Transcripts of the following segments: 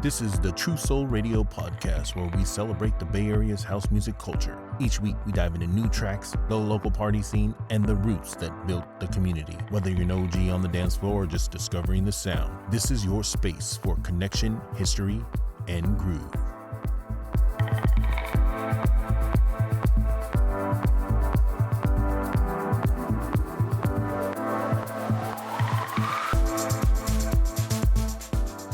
This is the TruSouL Radio podcast, where we celebrate the Bay Area's house music culture. Each week, we dive into new tracks, the local party scene, and the roots that built the community. Whether you're an OG on the dance floor or just discovering the sound, this is your space for connection, history, and groove.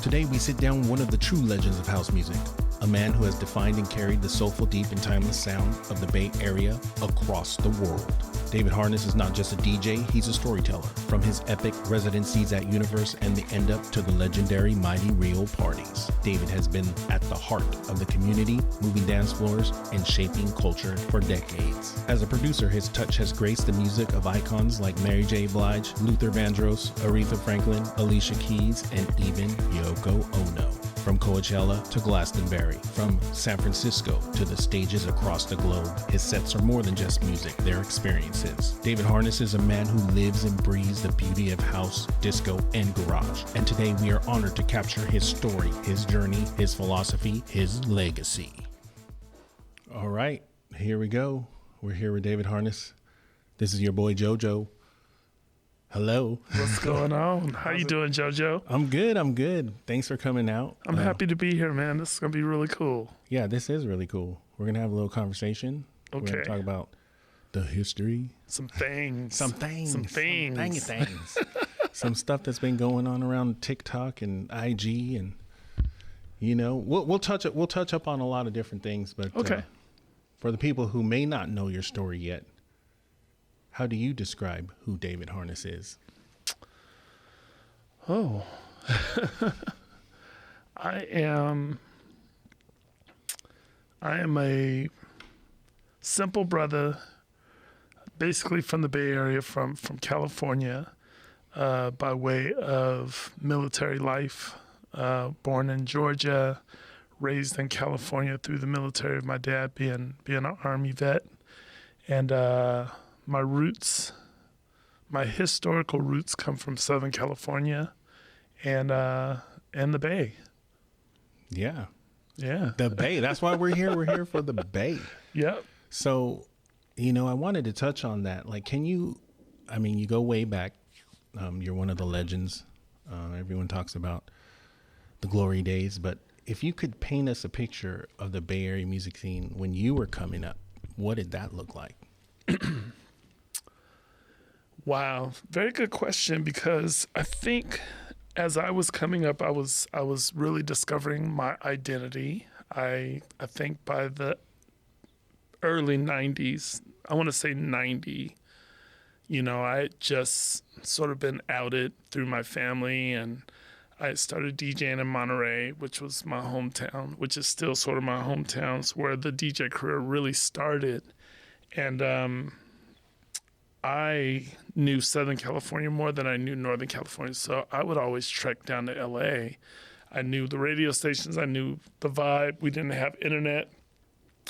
Today, we sit down with one of the true legends of house music, a man who has defined and carried the soulful, deep, and timeless sound of the Bay Area across the world. David Harness is not just a DJ, he's a storyteller. From his epic residencies at Universe and the End Up to the legendary Mighty Rio parties, David has been at the heart of the community, moving dance floors and shaping culture for decades. As a producer, his touch has graced the music of icons like Mary J. Blige, Luther Vandross, Aretha Franklin, Alicia Keys, and even Yoko Ono. From Coachella to Glastonbury, from San Francisco to the stages across the globe, his sets are more than just music, they're experiences. David Harness is a man who lives and breathes the beauty of house, disco, and garage. And today we are honored to capture his story, his journey, his philosophy, his legacy. All right, here we go. We're here with David Harness. This is your boy JoJo. Hello. What's going on? How you doing, JoJo? I'm good. Thanks for coming out. I'm happy to be here, man. This is going to be really cool. Yeah, this is really cool. We're going to have a little conversation. Okay. We're going to talk about the history. Some things. Some stuff that's been going on around TikTok and IG, and you know, we'll touch up on a lot of different things, but okay. For the people who may not know your story yet, how do you describe who David Harness is? Oh, I am a simple brother, basically from the Bay Area, from California, by way of military life. Born in Georgia, raised in California through the military. My dad being an Army vet, and my historical roots come from Southern California and the Bay. Yeah. Yeah. The Bay. That's why we're here. We're here for the Bay. Yep. So, you know, I wanted to touch on that. Like, you go way back. You're one of the legends. Everyone talks about the glory days, but if you could paint us a picture of the Bay Area music scene when you were coming up, what did that look like? Wow, very good question, because I think as I was coming up, I was really discovering my identity. I think by the early 90s, I want to say 90, you know, I had just sort of been outed through my family, and I started DJing in Monterey, which was my hometown, which is still sort of my hometown. It's where the DJ career really started. And I knew Southern California more than I knew Northern California, so I would always trek down to LA. I knew the radio stations, I knew the vibe. We didn't have internet,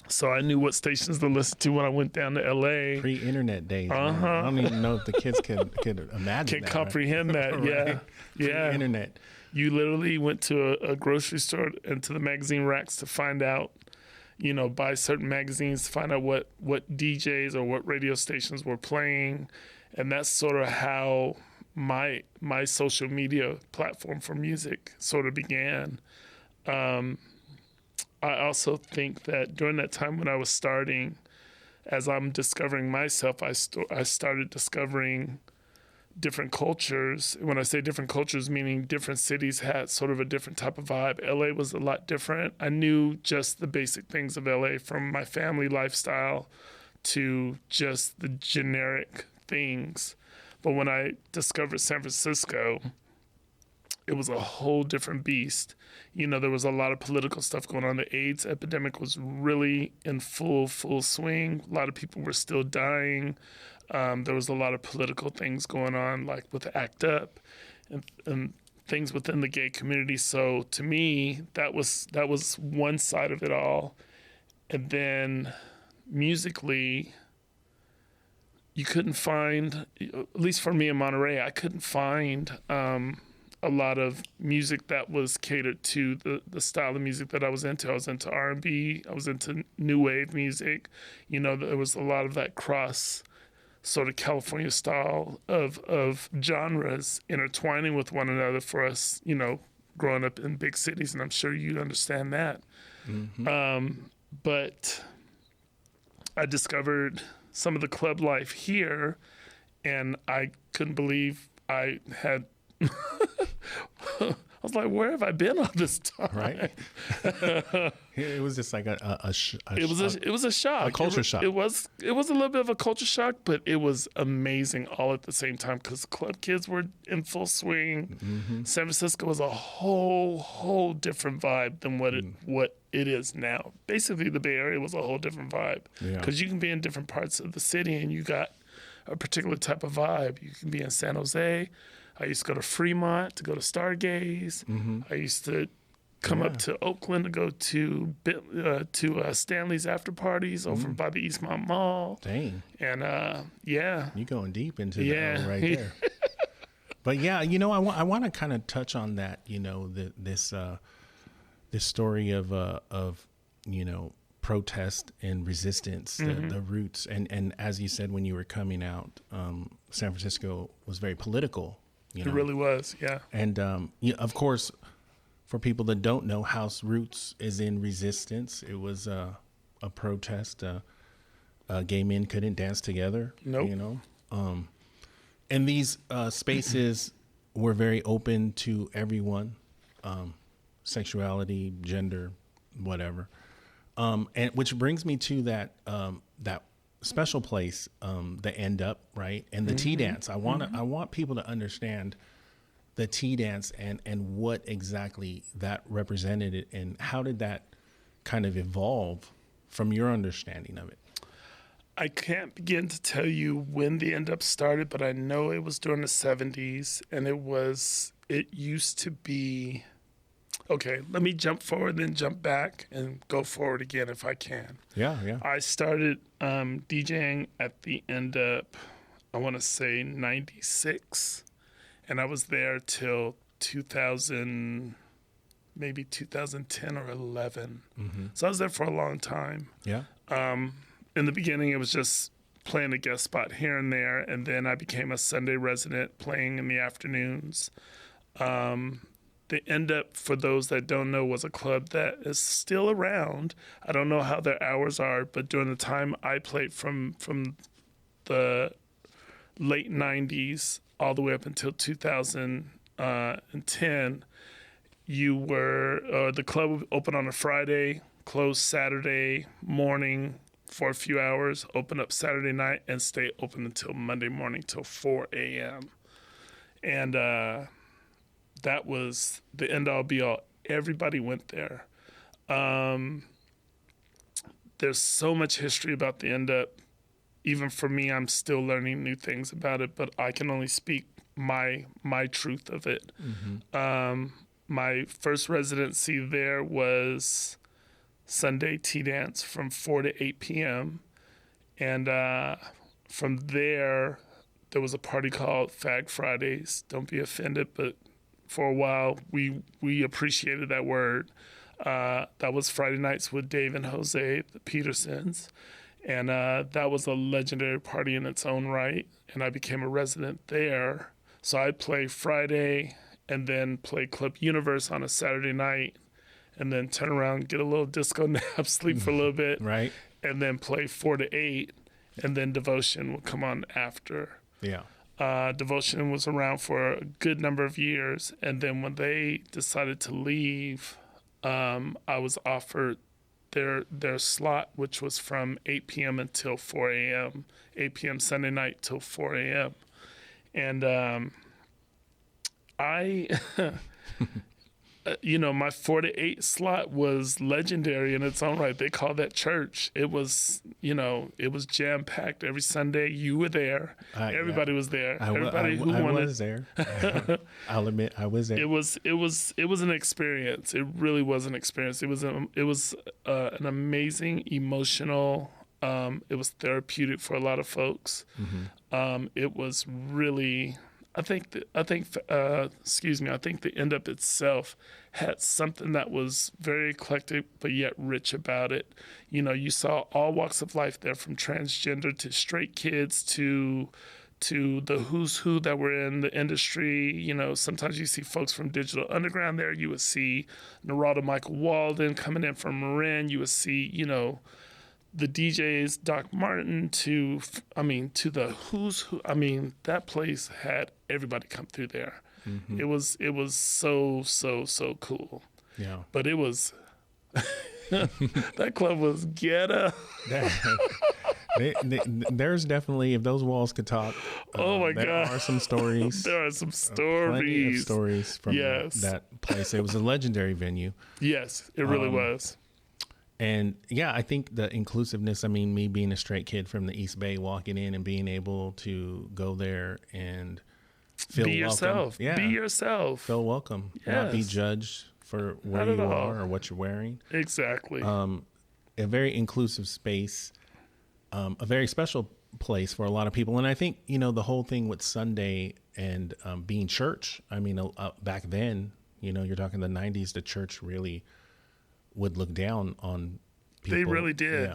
so I knew what stations to listen to when I went down to LA. Pre-internet days. Man. I don't even know if the kids could imagine that. Comprehend that. Right? Yeah. Pre-internet. You literally went to a grocery store and to the magazine racks to find out, you know, buy certain magazines to find out what DJs or what radio stations were playing. And that's sort of how my social media platform for music sort of began. I also think that during that time when I was starting, as I'm discovering myself, I started discovering different cultures. When I say different cultures, meaning different cities had sort of a different type of vibe. LA was a lot different. I knew just the basic things of LA, from my family lifestyle to just the generic things. But when I discovered San Francisco, it was a whole different beast. You know, there was a lot of political stuff going on. The AIDS epidemic was really in full swing. A lot of people were still dying. There was a lot of political things going on, like with ACT UP and things within the gay community. So to me, that was one side of it all. And then musically, you couldn't find, at least for me in Monterey, I couldn't find a lot of music that was catered to the style of music that I was into. I was into R&B. I was into new wave music. There was a lot of that cross sort of California style of genres intertwining with one another for us, growing up in big cities, and I'm sure you understand that. Mm-hmm. But I discovered some of the club life here, and I couldn't believe I had... I was like, where have I been all this time? Right. It was just like it was a shock. A culture shock. It was a little bit of a culture shock, but it was amazing all at the same time because club kids were in full swing. Mm-hmm. San Francisco was a whole different vibe than what it is now. Basically, the Bay Area was a whole different vibe because you can be in different parts of the city and you got a particular type of vibe. You can be in San Jose. I used to go to Fremont to go to Stargaze. Mm-hmm. I used to come up to Oakland to go to Stanley's after parties over by the Eastmont Mall. Dang. And you going deep into that right there. But I want to kind of touch on that. This story of protest and resistance, the roots, and as you said when you were coming out, San Francisco was very political. It really was, yeah. And of course, for people that don't know, House Roots is in resistance. It was a protest. Gay men couldn't dance together. Nope. And these spaces were very open to everyone, sexuality, gender, whatever. And which brings me to that special place, the End Up, right? And the tea dance. I want people to understand the tea dance and what exactly that represented and how did that kind of evolve from your understanding of it? I can't begin to tell you when the End Up started, but I know it was during the 70s, and it used to be... Okay, let me jump forward, then jump back, and go forward again if I can. Yeah. I started DJing at the End Up, I want to say 96, and I was there till 2000, maybe 2010 or 11. Mm-hmm. So I was there for a long time. Yeah. In the beginning, it was just playing a guest spot here and there, and then I became a Sunday resident playing in the afternoons. The End Up, for those that don't know, was a club that is still around. I don't know how their hours are, but during the time I played from the late 90s all the way up until 2010, the club would open on a Friday, close Saturday morning for a few hours, open up Saturday night, and stay open until Monday morning till 4 a.m. And that was the end all be all. Everybody went there. There's so much history about the End Up. Even for me, I'm still learning new things about it, but I can only speak my truth of it. Mm-hmm. My first residency there was Sunday tea dance from 4 to 8 p.m. And from there was a party called Fag Fridays. Don't be offended, but for a while, we appreciated that word. That was Friday nights with Dave and Jose, the Petersons. And that was a legendary party in its own right. And I became a resident there. So I'd play Friday and then play Club Universe on a Saturday night and then turn around, get a little disco nap, sleep for a little bit. Right. And then play 4 to 8. And then Devotion would come on after. Yeah. Devotion was around for a good number of years, and then when they decided to leave, I was offered their slot, which was from 8 p.m. until 4 a.m., 8 p.m. Sunday night till 4 a.m. And my 4 to 8 slot was legendary in its own right. They called that church. It was, it was jam packed every Sunday. You were there. Everybody was there. Everybody who wanted. I was there. I'll admit, I was there. It was an experience. It really was an experience. It was an amazing, emotional. It was therapeutic for a lot of folks. Mm-hmm. It was really. I think the End Up itself had something that was very eclectic but yet rich about it. You know, you saw all walks of life there, from transgender to straight kids to the who's who that were in the industry. You know, sometimes you see folks from Digital Underground there. You would see Narada Michael Walden coming in from Marin. You would see, you know, the DJs, Doc Martin, to the who's who. I mean, that place had everybody come through there. Mm-hmm. It was so cool. Yeah. But it was that club was ghetto. There's definitely, if those walls could talk. Oh my God! There are some stories. There are some stories. Plenty of stories from that place. It was a legendary venue. Yes, it really was. And yeah, I think the inclusiveness, I mean, me being a straight kid from the East Bay, walking in and being able to go there and feel be yourself. Yeah. Be yourself. Feel welcome. Yes. Not be judged for where you are or what you're wearing. Exactly. A very inclusive space, a very special place for a lot of people. And I think, you know, the whole thing with Sunday and being church, I mean, back then, you know, you're talking the 90s, the church really would look down on people. They really did.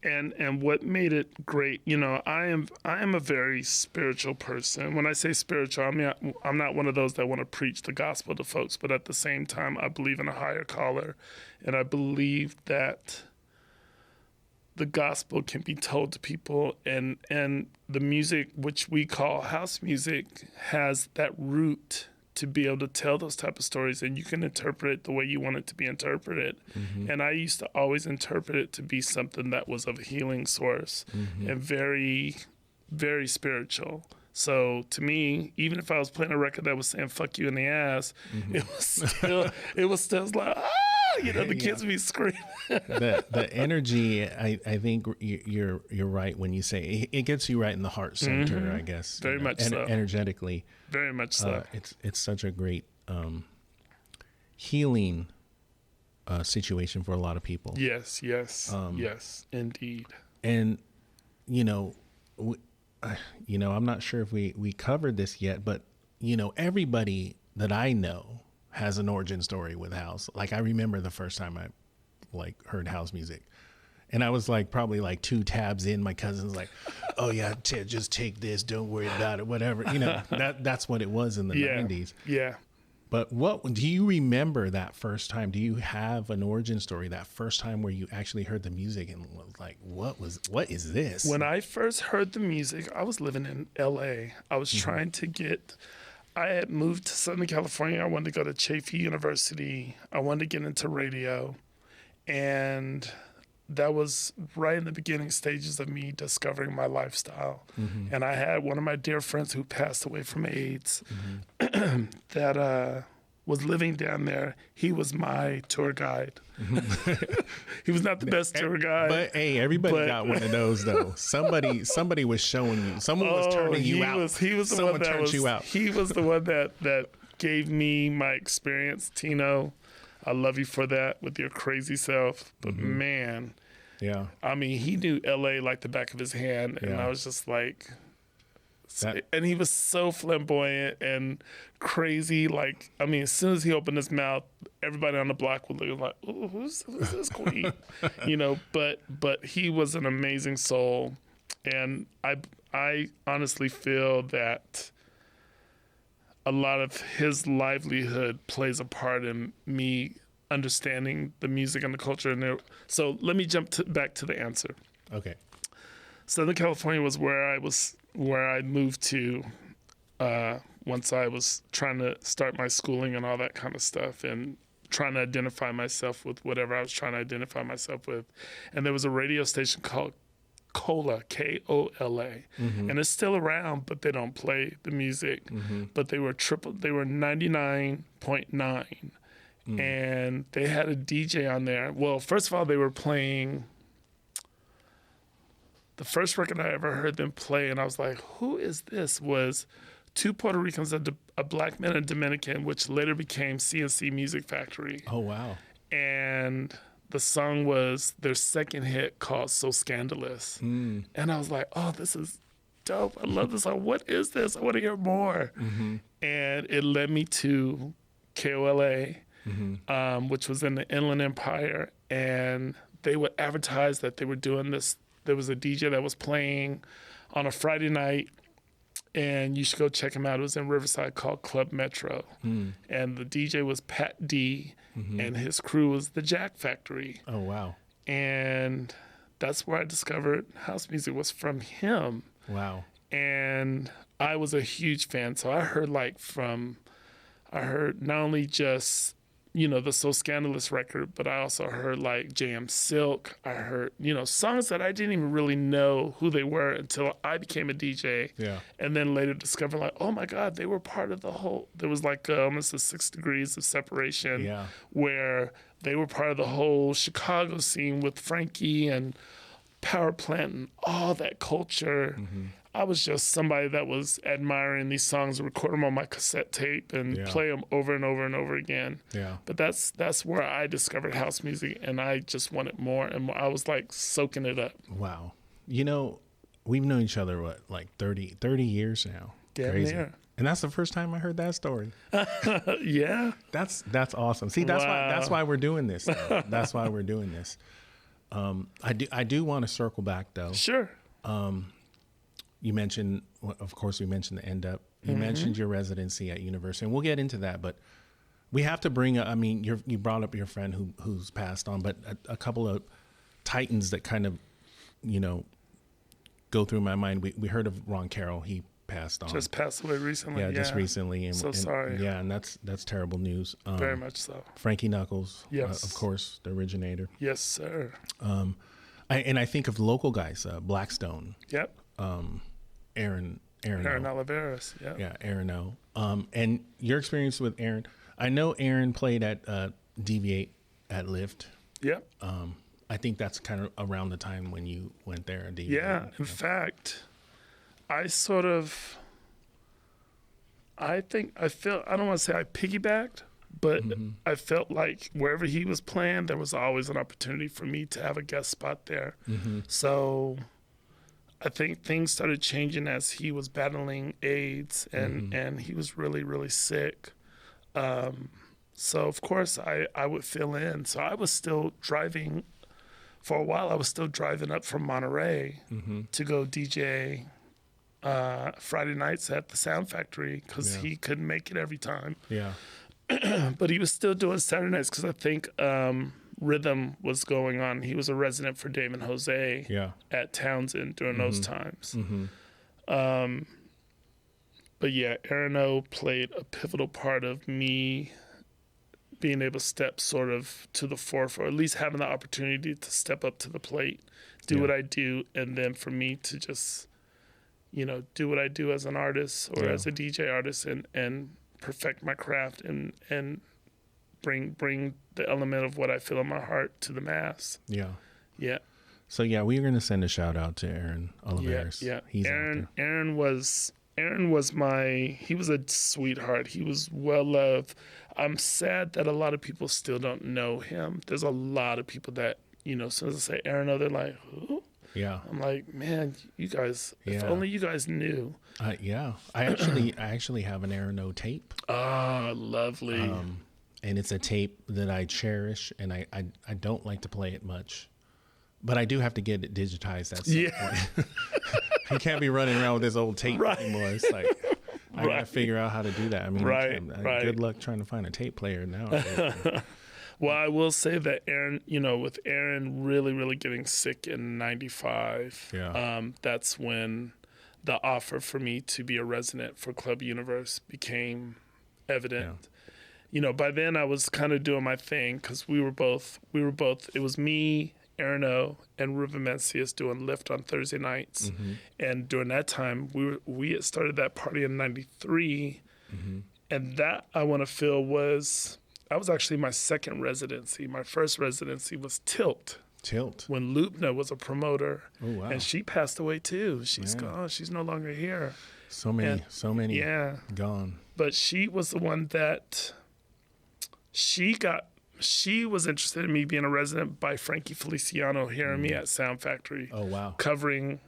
Yeah. And what made it great, you know, I am a very spiritual person. When I say spiritual, I mean, I'm not one of those that want to preach the gospel to folks, but at the same time, I believe in a higher caller, and I believe that the gospel can be told to people, and the music, which we call house music, has that root to be able to tell those type of stories, and you can interpret it the way you want it to be interpreted. Mm-hmm. And I used to always interpret it to be something that was of a healing source, mm-hmm. and very, very spiritual. So to me, even if I was playing a record that was saying "fuck you" in the ass, mm-hmm. it was still like, you know, the kids would be screaming. the energy, I think you're right when you say it gets you right in the heart center. Mm-hmm. I guess very much so. Energetically, very much so. It's such a great healing situation for a lot of people. Yes, indeed. And you know, I'm not sure if we covered this yet, but you know, everybody that I know has an origin story with house. Like, I remember the first time I heard house music, and I was probably 2 tabs in. My cousin's like, "Oh yeah, just take this. Don't worry about it. Whatever." You know, that's what it was in the 90s. Yeah. But what do you remember that first time? Do you have an origin story that first time where you actually heard the music and was like, what is this? When I first heard the music, I was living in LA. I was trying to I had moved to Southern California. I wanted to go to Chaffey University. I wanted to get into radio. And that was right in the beginning stages of me discovering my lifestyle. Mm-hmm. And I had one of my dear friends who passed away from AIDS, mm-hmm. that was living down there. He was my tour guide. Mm-hmm. He was not the best tour guide. But hey, everybody got one of those though. Somebody was showing you. Someone was turning you out. He was the one that turned you out. He was the one that gave me my experience. Tino, I love you for that with your crazy self. But mm-hmm. man, yeah, I mean, he knew LA like the back of his hand, and I was just like, and he was so flamboyant and crazy. Like, I mean, as soon as he opened his mouth, everybody on the block would look like, "Oh, who's this queen?" You know. But he was an amazing soul, and I honestly feel that a lot of his livelihood plays a part in me understanding the music and the culture. And so let me jump back to the answer. Okay. Southern California was where I moved to once I was trying to start my schooling and all that kind of stuff, and trying to identify myself with whatever I was trying to identify myself with. And there was a radio station called Kola, Kola, mm-hmm. and it's still around, but they don't play the music. Mm-hmm. But they were 99.9, mm-hmm. and they had a DJ on there. Well, first of all, they were playing the first record I ever heard them play, and I was like, "Who is this?" Was 2 Puerto Ricans, a black man and a Dominican, which later became CNC Music Factory. Oh wow! And the song was their second hit called "So Scandalous," and I was like, "Oh, this is dope. I love this song. What is this? I want to hear more. And it led me to KOLA, which was in the Inland Empire. And they would advertise that they were doing this. There was a DJ that was playing on a Friday night, and you should go check him out. It was in Riverside, called Club Metro. And the DJ was Pat D, and his crew was the Jack Factory. Oh, wow. And that's where I discovered house music was from him. Wow. And I was a huge fan. So I heard not only just, the So Scandalous record, but I also heard like Jam Silk. I heard, songs that I didn't even really know who they were until I became a DJ. Yeah. And then later discovered like, oh my God, they were part of the whole, there was like almost a 6 degrees of separation where they were part of the whole Chicago scene with Frankie and Power Plant and all that culture. I was just somebody that was admiring these songs, record them on my cassette tape and play them over and over and over again. Yeah. But that's where I discovered house music, and I just wanted more and more. I was like soaking it up. Wow. We've known each other, like 30 years now. Damn Crazy. near. And that's the first time I heard that story. Yeah. That's awesome. See, that's why we're doing this. That's why we're doing this. I do want to circle back though. Sure. You mentioned, of course, we mentioned the End Up. You mentioned your residency at university, and we'll get into that. But we have to bring up, you brought up your friend who's passed on, but a couple of titans that kind of, go through my mind. We heard of Ron Carroll. He passed on. Just passed away recently. Yeah, just recently. So sorry. Yeah, and that's terrible news. Very much so. Frankie Knuckles, yes, of course, the originator. Yes, sir. I think of local guys, Blackstone. Yep. Aaron Oliveras. Yeah, Aaron O. And your experience with Aaron, I know Aaron played at Deviate at Lyft. Yep. I think that's kind of around the time when you went there at Deviate. Yeah, in fact, I don't want to say I piggybacked, but I felt like wherever he was playing, there was always an opportunity for me to have a guest spot there. So I think things started changing as he was battling AIDS and he was really, really sick. So of course I would fill in. So I was still driving for a while. I was still driving up from Monterey to go DJ Friday nights at the Sound Factory because he couldn't make it every time. Yeah. But he was still doing Saturday nights because I think Rhythm was going on. He was a resident for Damon Jose at Townsend during those times. But yeah, Aaron O played a pivotal part of me being able to step sort of to the forefront, or at least having the opportunity to step up to the plate, do what I do, and then for me to just, do what I do as an artist or as a DJ artist and perfect my craft and bring the element of what I feel in my heart to the mass. Yeah. Yeah. So we're going to send a shout out to Aaron Oliveras. Yeah. Aaron was he was a sweetheart. He was well loved. I'm sad that a lot of people still don't know him. There's a lot of people that, as soon as I say Aaron, they're like, who? Yeah. I'm like, man, you guys, if only you guys knew. I actually have an Aaron O tape. Ah, lovely. And it's a tape that I cherish, and I don't like to play it much, but I do have to get it digitized at some point. He can't be running around with his old tape anymore. It's like, I got to figure out how to do that. I mean, good luck trying to find a tape player now. Well, I will say that Aaron, with Aaron really, really getting sick in 95, that's when the offer for me to be a resident for Club Universe became evident. By then I was kind of doing my thing because we were both, it was me, Aaron O, and Ruben Mencius doing Lyft on Thursday nights. And during that time, we had started that party in 93. And that, I want to feel, that was actually my second residency. My first residency was Tilt. When Lupna was a promoter. Oh, wow. And she passed away too. She's gone. She's no longer here. So many gone. But she was the one that she was interested in me being a resident by Frankie Feliciano hearing me at Sound Factory. Oh, wow. Covering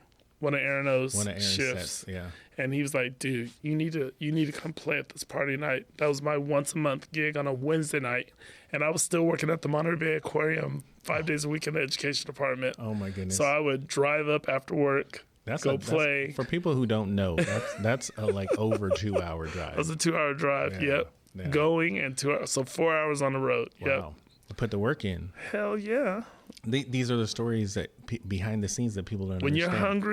Aaron's One of Aaron's shifts. sets, yeah. And he was like, dude, you need to come play at this party night. That was my once a month gig on a Wednesday night. And I was still working at the Monterey Bay Aquarium 5 days a week in the education department. Oh my goodness. So I would drive up after work, play. For people who don't know, that's a like over 2 hour drive. It was a 2 hour drive. Yeah, Yep. yeah. Going and 2 hours. So 4 hours on the road. Wow. Yep. Put the work in. Hell yeah. These are the stories that behind the scenes that people don't When understand.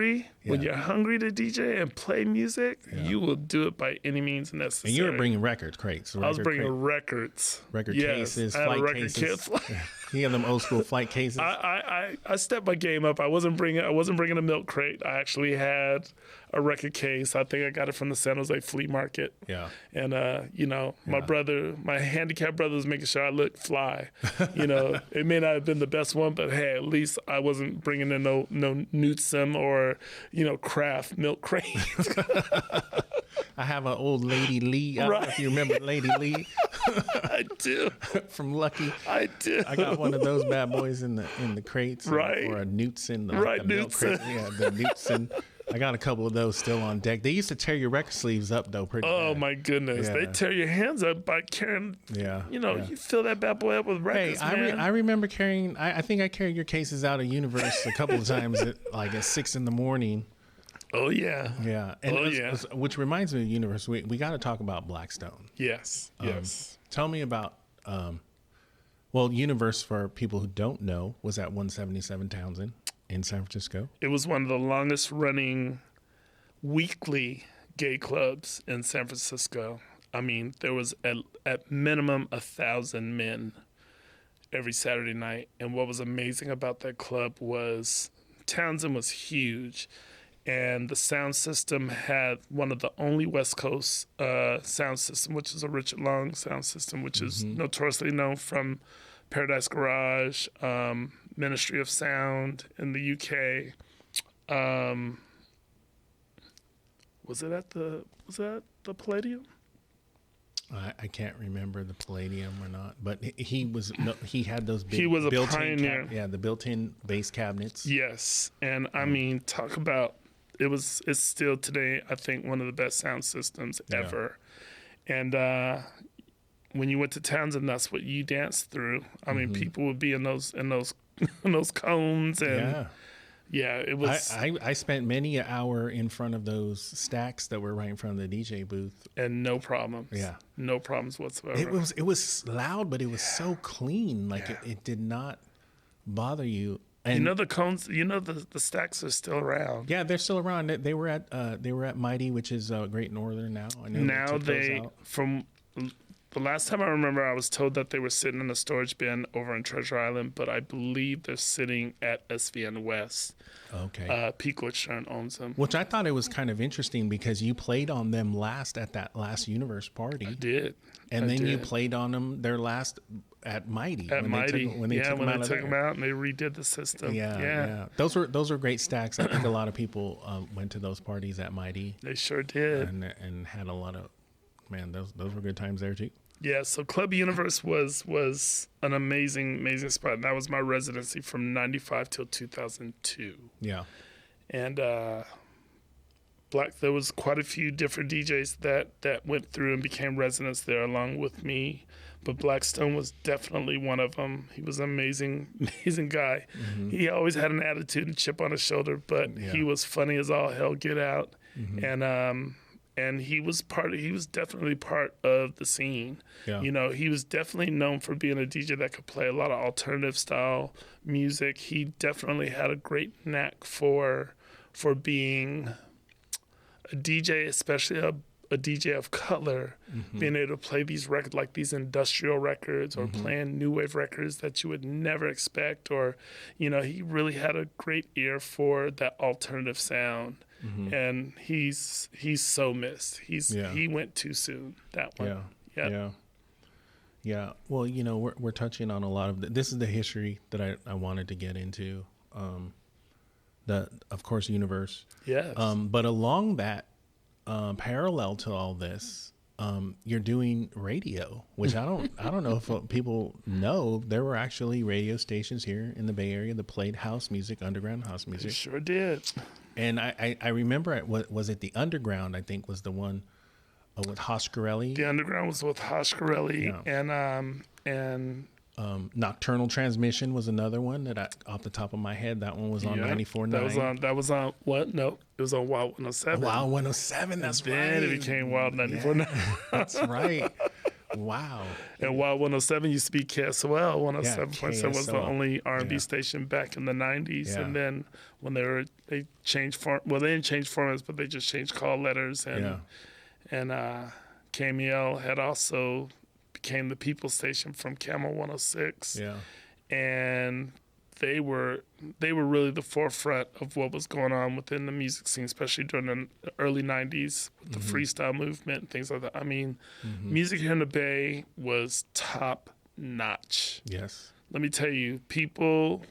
when you're hungry to DJ and play music, you will do it by any means necessary. And you were bringing crates. I was bringing records. Record Yes, cases, I had a flight record cases. kit. You have them old school flight cases. I stepped my game up. I wasn't bringing a milk crate. I actually had a record case. I think I got it from the San Jose flea market. Yeah. And my handicapped brother was making sure I looked fly. It may not have been the best one, but hey, at least I wasn't bringing in no Newtson or Kraft milk crate. I have an old Lady Lee. I don't know if you remember Lady Lee. I do. From Lucky. I do. I got one of those bad boys in the crates. Right. Or a Newtson. Right, the milk crate. Newtson. Yeah, the Newtson. I got a couple of those still on deck. They used to tear your record sleeves up though, pretty Oh bad. my goodness. Yeah. They tear your hands up by carrying, Yeah. you fill that bad boy up with records, man. I remember carrying, I think I carried your cases out of Universe a couple of times at 6 in. Oh, yeah. Yeah. Which reminds me of Universe. We got to talk about Blackstone. Yes. Yes. Tell me about, Universe, for people who don't know, was at 177 Townsend in San Francisco. It was one of the longest running weekly gay clubs in San Francisco. I mean, there was at minimum 1,000 men every Saturday night. And what was amazing about that club was Townsend was huge. And the sound system had one of the only West Coast sound system, which is a Richard Long sound system, which is notoriously known from Paradise Garage, Ministry of Sound in the UK. Was it at the Palladium? I can't remember the Palladium or not, but he had those big. He was a built-in pioneer. The built-in bass cabinets. Yes, and I mean, talk about it's still today, I think, one of the best sound systems ever. And when you went to Townsend, that's what you danced through. I mean, people would be in those in those cones, and it was. I spent many an hour in front of those stacks that were right in front of the DJ booth, and no problems. Yeah, no problems whatsoever. It was loud, but it was so clean. Like it did not bother you. And the cones, the stacks are still around. Yeah, they're still around. They were at Mighty, which is Great Northern now. I know now they from the last time I remember, I was told that they were sitting in a storage bin over in Treasure Island, but I believe they're sitting at SVN West. Okay. Peakwood Stern owns them. Which I thought it was kind of interesting because you played on them last at that last Universe party. I did. And then you played on them their last at Mighty. When they took them out and they redid the system. Yeah. Those were great stacks. I think a lot of people went to those parties at Mighty. They sure did. And had a lot of, those were good times there too. Yeah, so Club Universe was an amazing spot. And that was my residency from 95 till 2002. Yeah. And there was quite a few different DJs that went through and became residents there along with me. But Blackstone was definitely one of them. He was an amazing guy. Mm-hmm. He always had an attitude and chip on his shoulder, but he was funny as all hell get out. Mm-hmm. And he was definitely part of the scene. Yeah. He was definitely known for being a DJ that could play a lot of alternative style music. He definitely had a great knack for being a DJ, especially a DJ of color, being able to play these records like these industrial records or playing new wave records that you would never expect. Or, he really had a great ear for that alternative sound. Mm-hmm. And he's so missed. He went too soon, that one. Yeah. Well, we're touching on a lot of this is the history that I wanted to get into. Of course, Universe. Yes. But along that, parallel to all this, you're doing radio, which I don't know if people know. There were actually radio stations here in the Bay Area that played house music, underground house music. It sure did. And I remember was it the Underground? I think was the one with Hoscarelli. The Underground was with Hoscarelli, and Nocturnal Transmission was another one that off the top of my head, that one was on 94.9. That was on what? No, it was on Wild 107. Wild 107, that's right. Then it became Wild 94.9. Yeah, that's right. Wow. And Wild 107 used to be KSOL. 107.7 was the KSOL. only R&B station back in the 90s. Yeah. And then when they changed they didn't change formats, but they just changed call letters. And KMEL had also became the People station from Camel 106. Yeah. And they were really the forefront of what was going on within the music scene, especially during the early 90s with the freestyle movement and things like that. I mean, music here in the Bay was top notch. Yes. Let me tell you, people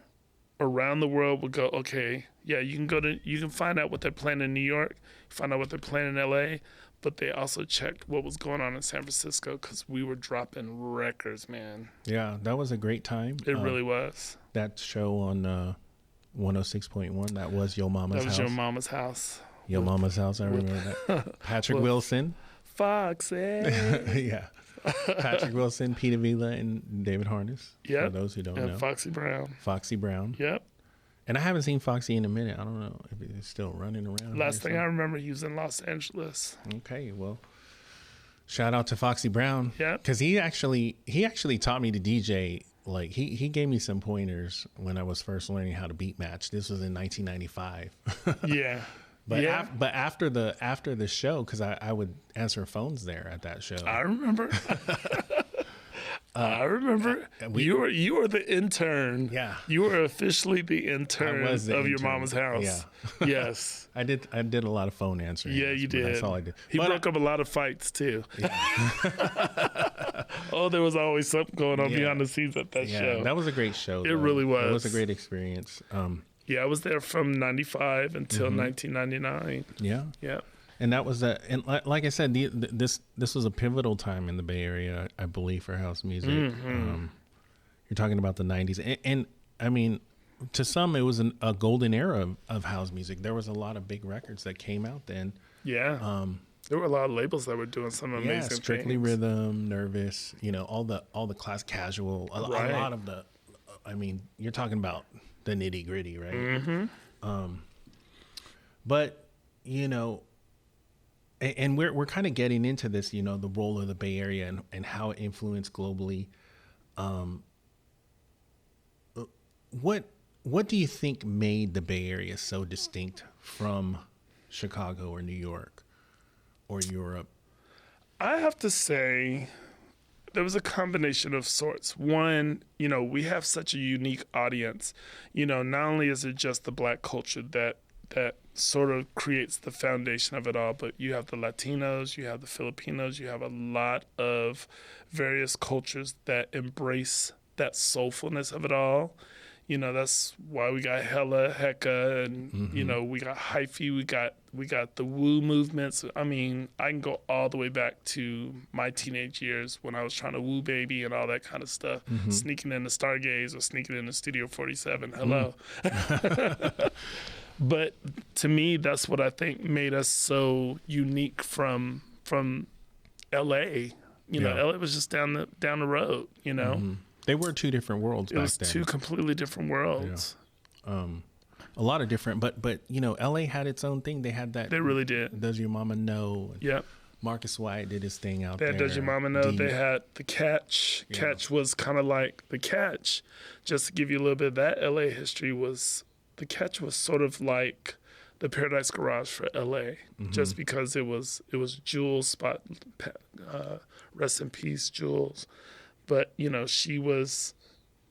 around the world would go, okay, yeah, you can find out what they're playing in New York, find out what they're playing in LA, but they also checked what was going on in San Francisco because we were dropping records, man. Yeah, that was a great time. It really was. That show on 106.1, that was Yo Mama's House. That was Your Mama's House. Yo Mama's House, I remember that. Patrick Wilson. Foxy. Yeah. Patrick Wilson, Peter Vila, and David Harness. Yep. For those who don't know. Foxy Brown. Foxy Brown. Yep. And I haven't seen Foxy in a minute. I don't know if he's still running around. Last thing I remember, he was in Los Angeles. Okay, well, shout out to Foxy Brown. Yeah. Because he actually taught me to DJ. Like he gave me some pointers when I was first learning how to beat match. This was in 1995. Yeah. But after the show, because I would answer phones there at that show. I remember. I remember. You were the intern. Yeah. You were officially the intern of Your Mama's House. Yeah. Yes. I did a lot of phone answering. Yeah, you did. That's all I did. He broke up a lot of fights too. Yeah. Oh, there was always something going on behind the scenes at that show. That was a great show. It really was. It was a great experience. Yeah, I was there from 95 until 1999. Yeah. Yeah. And that was and like I said, this was a pivotal time in the Bay Area, I believe, for house music. You're talking about the 90s. And I mean, to some, it was a golden era of house music. There was a lot of big records that came out then. Yeah. There were a lot of labels that were doing some amazing things. Strictly Rhythm, Nervous, all the class casual, a lot of the, I mean, you're talking about the nitty gritty, right? Mm-hmm. But, and we're kind of getting into this, the role of the Bay Area and how it influenced globally. What do you think made the Bay Area so distinct from Chicago or New York or Europe? I have to say there was a combination of sorts. One, we have such a unique audience. Not only is it just the Black culture that sort of creates the foundation of it all, but you have the Latinos, you have the Filipinos, you have a lot of various cultures that embrace that soulfulness of it all. That's why we got Hella, Hecka, and we got hyphy, we got the woo movements. I mean, I can go all the way back to my teenage years when I was trying to woo baby and all that kind of stuff, sneaking into Stargaze or sneaking into Studio 47. Hello. But to me, that's what I think made us so unique from LA. LA was just down the road, They were two different worlds back then. It was two completely different worlds. Yeah. A lot of different, but LA had its own thing. They had that. They really did. Does Your Mama Know? Yep. Marcus White did his thing out there. Does Your Mama Know? They had The Catch. Yeah. Catch was kind of like The Catch. Just to give you a little bit of that LA history, The Catch was sort of like the Paradise Garage for LA, just because it was Jules' spot. Rest in peace, Jules. But, she was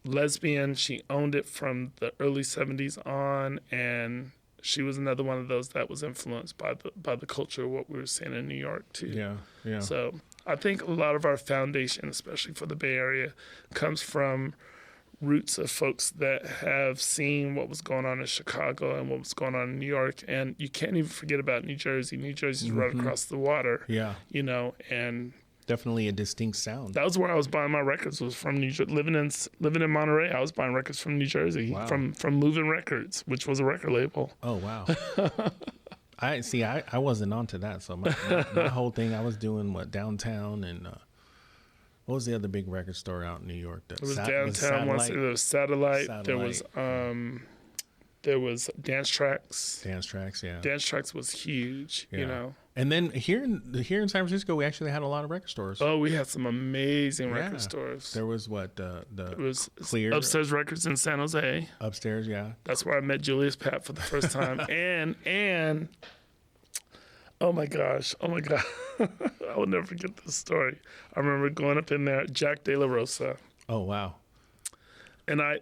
lesbian. She owned it from the early 70s on, and she was another one of those that was influenced by the culture of what we were seeing in New York, too. Yeah. So I think a lot of our foundation, especially for the Bay Area, comes from roots of folks that have seen what was going on in Chicago and what was going on in New York. And you can't even forget about New Jersey. New Jersey's right across the water. Yeah. You know, and Definitely a distinct sound. that was where I was buying my records, was from New Jersey. Living in Monterey, I was buying records from New Jersey, Wow. from Moving Records, which was a record label. Oh, wow. I wasn't onto that. So my whole thing, I was doing downtown, and what was the other big record store out in New York? It was downtown. There was Satellite. There was Dance Tracks. Dance Tracks, yeah. Dance Tracks was huge, Yeah. you know. And then here in San Francisco, we actually had a lot of record stores. Oh, we had some amazing Yeah. record stores. There was It was Clear Upstairs Records in San Jose. upstairs, yeah. That's where I met Julius Pat for the first time. and oh my gosh. I will never forget this story. I remember going up in there, Jack De La Rosa. Oh, wow. And I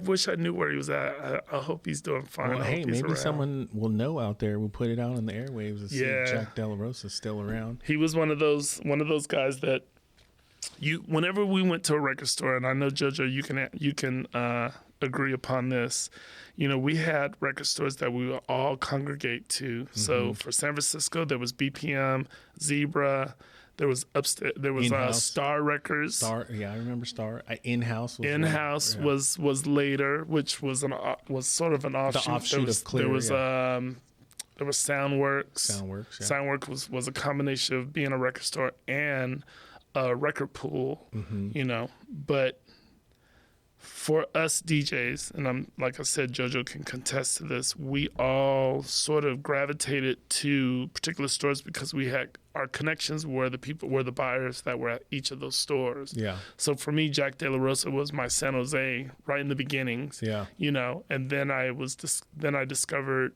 wish I knew where he was at. I hope he's doing fine. Well, I hey, hope he's maybe around. someone will know out there. We'll put it out on the airwaves and see Yeah. if Jack De La Rosa's still around. He was one of those guys that whenever we went to a record store, and I know JoJo, you can agree upon this. You know, we had record stores that we would all congregate to. So for San Francisco, there was BPM, Zebra. There was In-house. Star Records. Star, yeah, I remember Star. In-house was In-house yeah. was later, which was sort of an offshoot. offshoot of Clear, There was there was Soundworks. Soundworks, yeah. Soundworks was a combination of being a record store and a record pool, you know. But for us DJs, and like I said, JoJo can contest to this, we all sort of gravitated to particular stores because we had our connections were the buyers that were at each of those stores. Yeah. So for me, Jack De La Rosa was my San Jose right in the beginnings. Yeah. You know, and then I discovered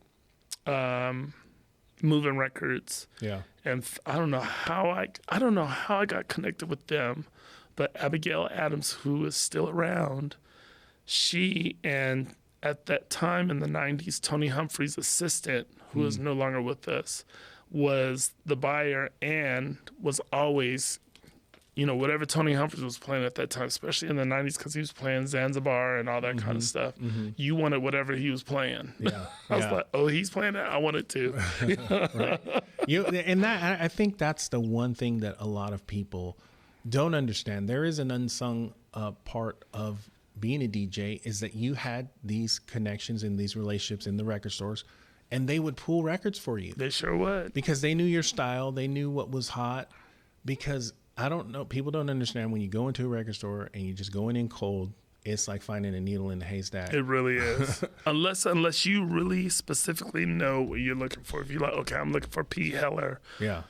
Moving Records. Yeah. And I don't know how I got connected with them, but Abigail Adams, who is still around, she and at that time in the 90s, Tony Humphrey's assistant, who is no longer with us, was the buyer and was always, you know, whatever Tony Humphreys was playing at that time, especially in the 90s, because he was playing Zanzibar and all that kind of stuff. You wanted whatever he was playing. Yeah. I was like, oh, he's playing that? I want it too. Right. I think that's the one thing that a lot of people don't understand. There is an unsung part of being a DJ, is that you had these connections and these relationships in the record stores, and they would pull records for you. They sure would. Because they knew your style, they knew what was hot. Because I don't know, people don't understand, when you go into a record store and you're just going in cold, it's like finding a needle in a haystack. It really is. unless you really specifically know what you're looking for. If you're like, okay, I'm looking for Pete Heller, Yeah.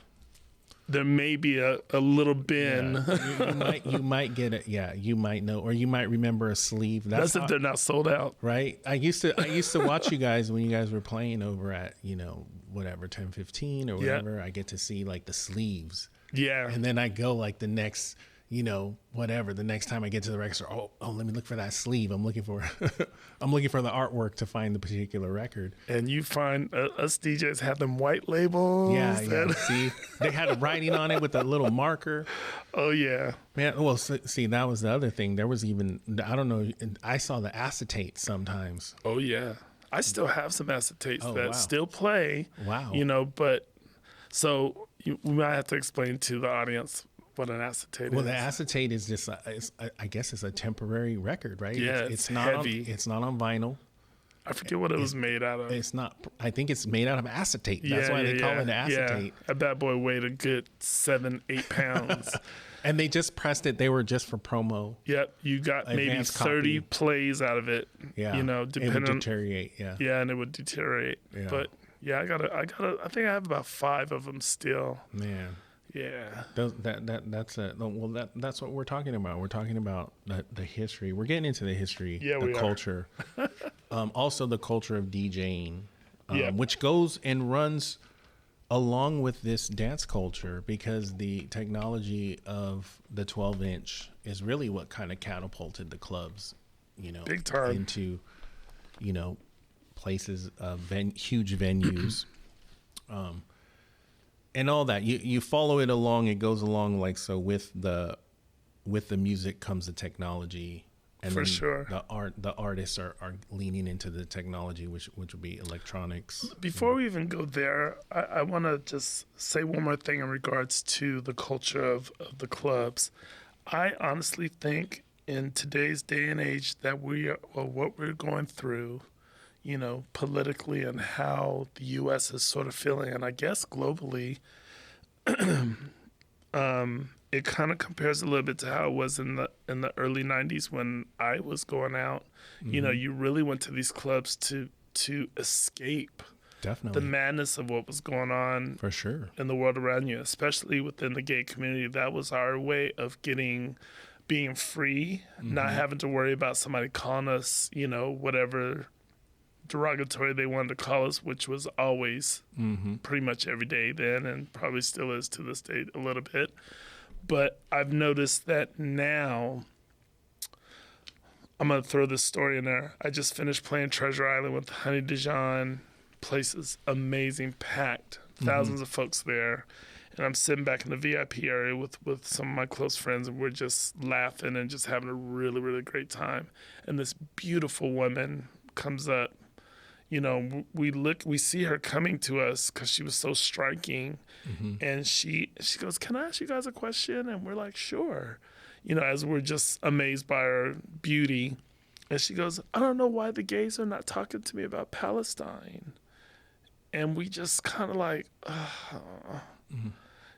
there may be a little bin. Yeah. You might get it. Yeah, you might know, or you might remember a sleeve. That's if they're not sold out. Right. I used to watch you guys when you guys were playing over at, you know, whatever, 1015 or whatever. I get to see like the sleeves. Yeah. And then I go like the next, you know, whatever, the next time I get to the record store, oh, let me look for that sleeve. I'm looking for the artwork to find the particular record. And you find us DJs have them white labels. Yeah. See, they had a writing on it with a little marker. Oh, yeah. Man, well, see, that was the other thing. There was even, I don't know, I saw the acetate sometimes. Oh, yeah. I still have some acetates that wow. still play. Wow. You know, but so we might have to explain to the audience what an acetate is. Well, the acetate is just, I guess it's a temporary record, right? Yeah, it's not heavy. It's not on vinyl. I forget what it was made out of. It's not. I think it's made out of acetate. That's why they call it acetate. Yeah. That bad boy weighed a good 7-8 pounds. And they just pressed it. They were just for promo. Yep, you got maybe Advanced 30 copy. plays out of it. Yeah, you know, it depending would on deteriorate. Yeah, yeah, and it would deteriorate. Yeah. But yeah, I think I have about 5 of them still. man. Yeah. That's what we're talking about. We're talking about the history. We're getting into the history, Yeah, the we are. culture, also the culture of DJing, Yeah. which goes and runs along with this dance culture, because the technology of the 12-inch is really what kind of catapulted the clubs, you know, Big time. into, you know, places, huge venues. And all that, you follow it along. It goes along like so. With the music comes the technology, And For then sure. the artists are leaning into the technology, which would be electronics. Before we even go there, I want to just say one more thing in regards to the culture of the clubs. I honestly think in today's day and age that what we're going through, you know, politically, and how the U.S. is sort of feeling, and I guess globally, it kind of compares a little bit to how it was in the early 90s when I was going out. Mm-hmm. You know, you really went to these clubs to escape Definitely the madness of what was going on for sure in the world around you, especially within the gay community. That was our way of being free, mm-hmm. not having to worry about somebody calling us, you know, whatever derogatory they wanted to call us, which was always mm-hmm. pretty much every day then, and probably still is to this day a little bit. But I've noticed that now, I'm going to throw this story in there. I just finished playing Treasure Island with Honey Dijon. Place is amazing, packed, thousands mm-hmm. of folks there. And I'm sitting back in the VIP area with some of my close friends, and we're just laughing and just having a really, really great time. And this beautiful woman comes up. You know, we see her coming to us because she was so striking. Mm-hmm. And she goes, "Can I ask you guys a question?" And we're like, "Sure." You know, as we're just amazed by her beauty. And she goes, "I don't know why the gays are not talking to me about Palestine." And we just kind of like, mm-hmm.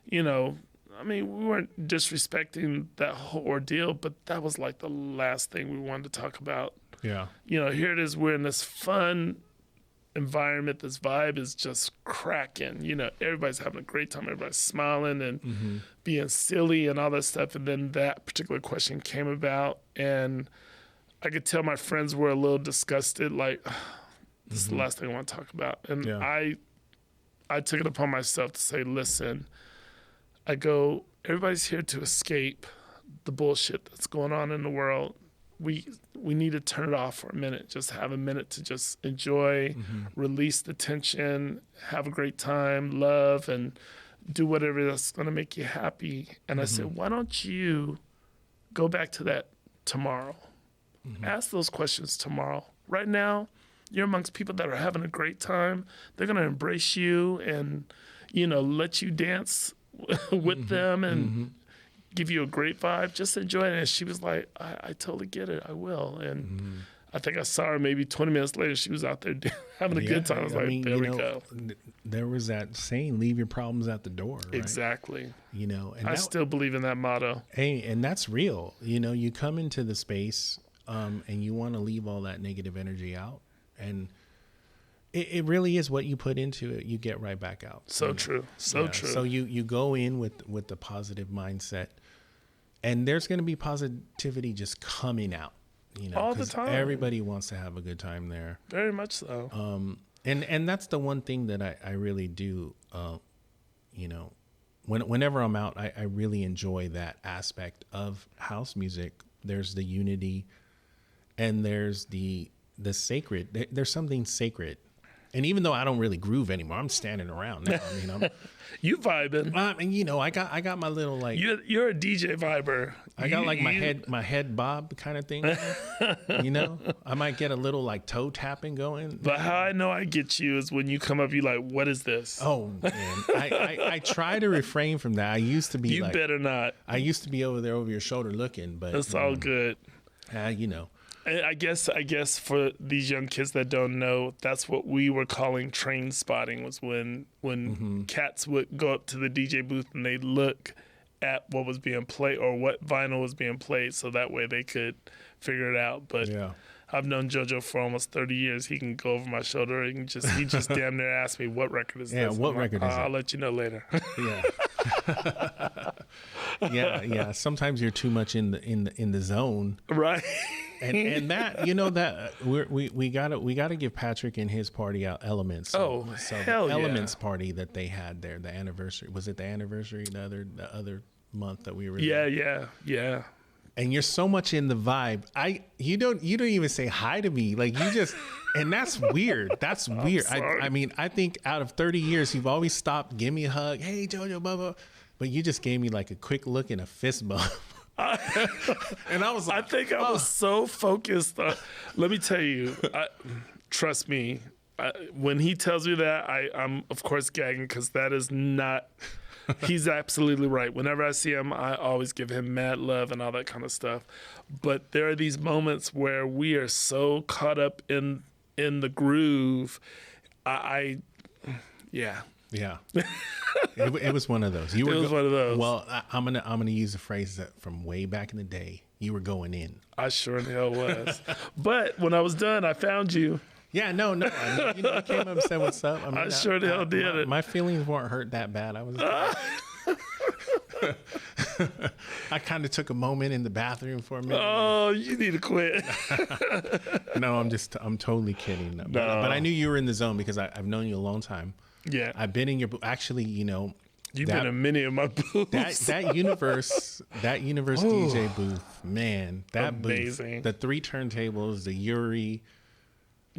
you know, I mean, we weren't disrespecting that whole ordeal, but that was like the last thing we wanted to talk about. Yeah. You know, here it is. We're in this fun environment. This vibe is just cracking. You know, everybody's having a great time. Everybody's smiling and mm-hmm. being silly and all that stuff. And then that particular question came about, and I could tell my friends were a little disgusted, like, this mm-hmm. is the last thing I want to talk about. And yeah. I took it upon myself to say, listen, I go, everybody's here to escape the bullshit that's going on in the world. We need to turn it off for a minute, just have a minute to just enjoy, mm-hmm. release the tension, have a great time, love, and do whatever that's going to make you happy. And mm-hmm. I said, why don't you go back to that tomorrow? Mm-hmm. Ask those questions tomorrow. Right now, you're amongst people that are having a great time. They're going to embrace you and, you know, let you dance with mm-hmm. them and mm-hmm. give you a great vibe. Just enjoy it. And she was like, I totally get it. I will. And mm-hmm. I think I saw her maybe 20 minutes later. She was out there having a good time. I was like, there we go. There was that saying, leave your problems at the door. Right? Exactly. You know, and I still believe in that motto. Hey, and that's real. You know, you come into the space and you want to leave all that negative energy out. And it really is what you put into it, you get right back out. So true. So true. So you go in with the positive mindset, and there's going to be positivity just coming out. You know, all the time. Everybody wants to have a good time there. Very much so. And that's the one thing that I really do. You know, whenever I'm out, I really enjoy that aspect of house music. There's the unity, and there's the sacred. There's something sacred. And even though I don't really groove anymore, I'm standing around now. I mean, I'm you vibing. And you know, I got my little like you're a DJ viber. I got like my head bob kind of thing. You know, I might get a little like toe tapping going. But how I know I get you is when you come up, you like, what is this? Oh man, I try to refrain from that. I used to be. You better not. I used to be over there over your shoulder looking, but it's all good. You know. I guess for these young kids that don't know, that's what we were calling train spotting, was when mm-hmm. cats would go up to the DJ booth and they'd look at what was being played or what vinyl was being played, so that way they could figure it out. But yeah. I've known JoJo for almost 30 years. He can go over my shoulder and he just damn near asked me, what record is this? Yeah, what record is it? I'll let you know later. Yeah. yeah. Sometimes you're too much in the zone. Right. And that, you know, that we gotta give Patrick and his party out Elements. So hell the Elements party that they had there, the anniversary. Was it the anniversary? The other month that we were there? Yeah. And you're so much in the vibe. You don't even say hi to me. Like you just, and that's weird. That's weird. I mean, I think out of 30 years, you've always stopped, give me a hug. Hey, JoJo, blah, blah. But you just gave me like a quick look and a fist bump. And I was like, I think I was so focused. Let me tell you, trust me, when he tells me that, I'm of course gagging because that is not. He's absolutely right. Whenever I see him, I always give him mad love and all that kind of stuff. But there are these moments where we are so caught up in the groove. Yeah. It was one of those. It was one of those. Well, I'm gonna use a phrase that from way back in the day. You were going in. I sure in hell was. But when I was done, I found you. Yeah, no. I mean, you came up and said what's up. I mean, I sure the hell did it. My feelings weren't hurt that bad. I was. I kind of took a moment in the bathroom for a minute. Oh, you need to quit. No, I'm totally kidding. No. But I knew you were in the zone because I've known you a long time. Yeah. I've been in your booth. Actually, you've been in many of my booths. That universe DJ booth, man, that amazing. Booth, the 3 turntables, the Yuri.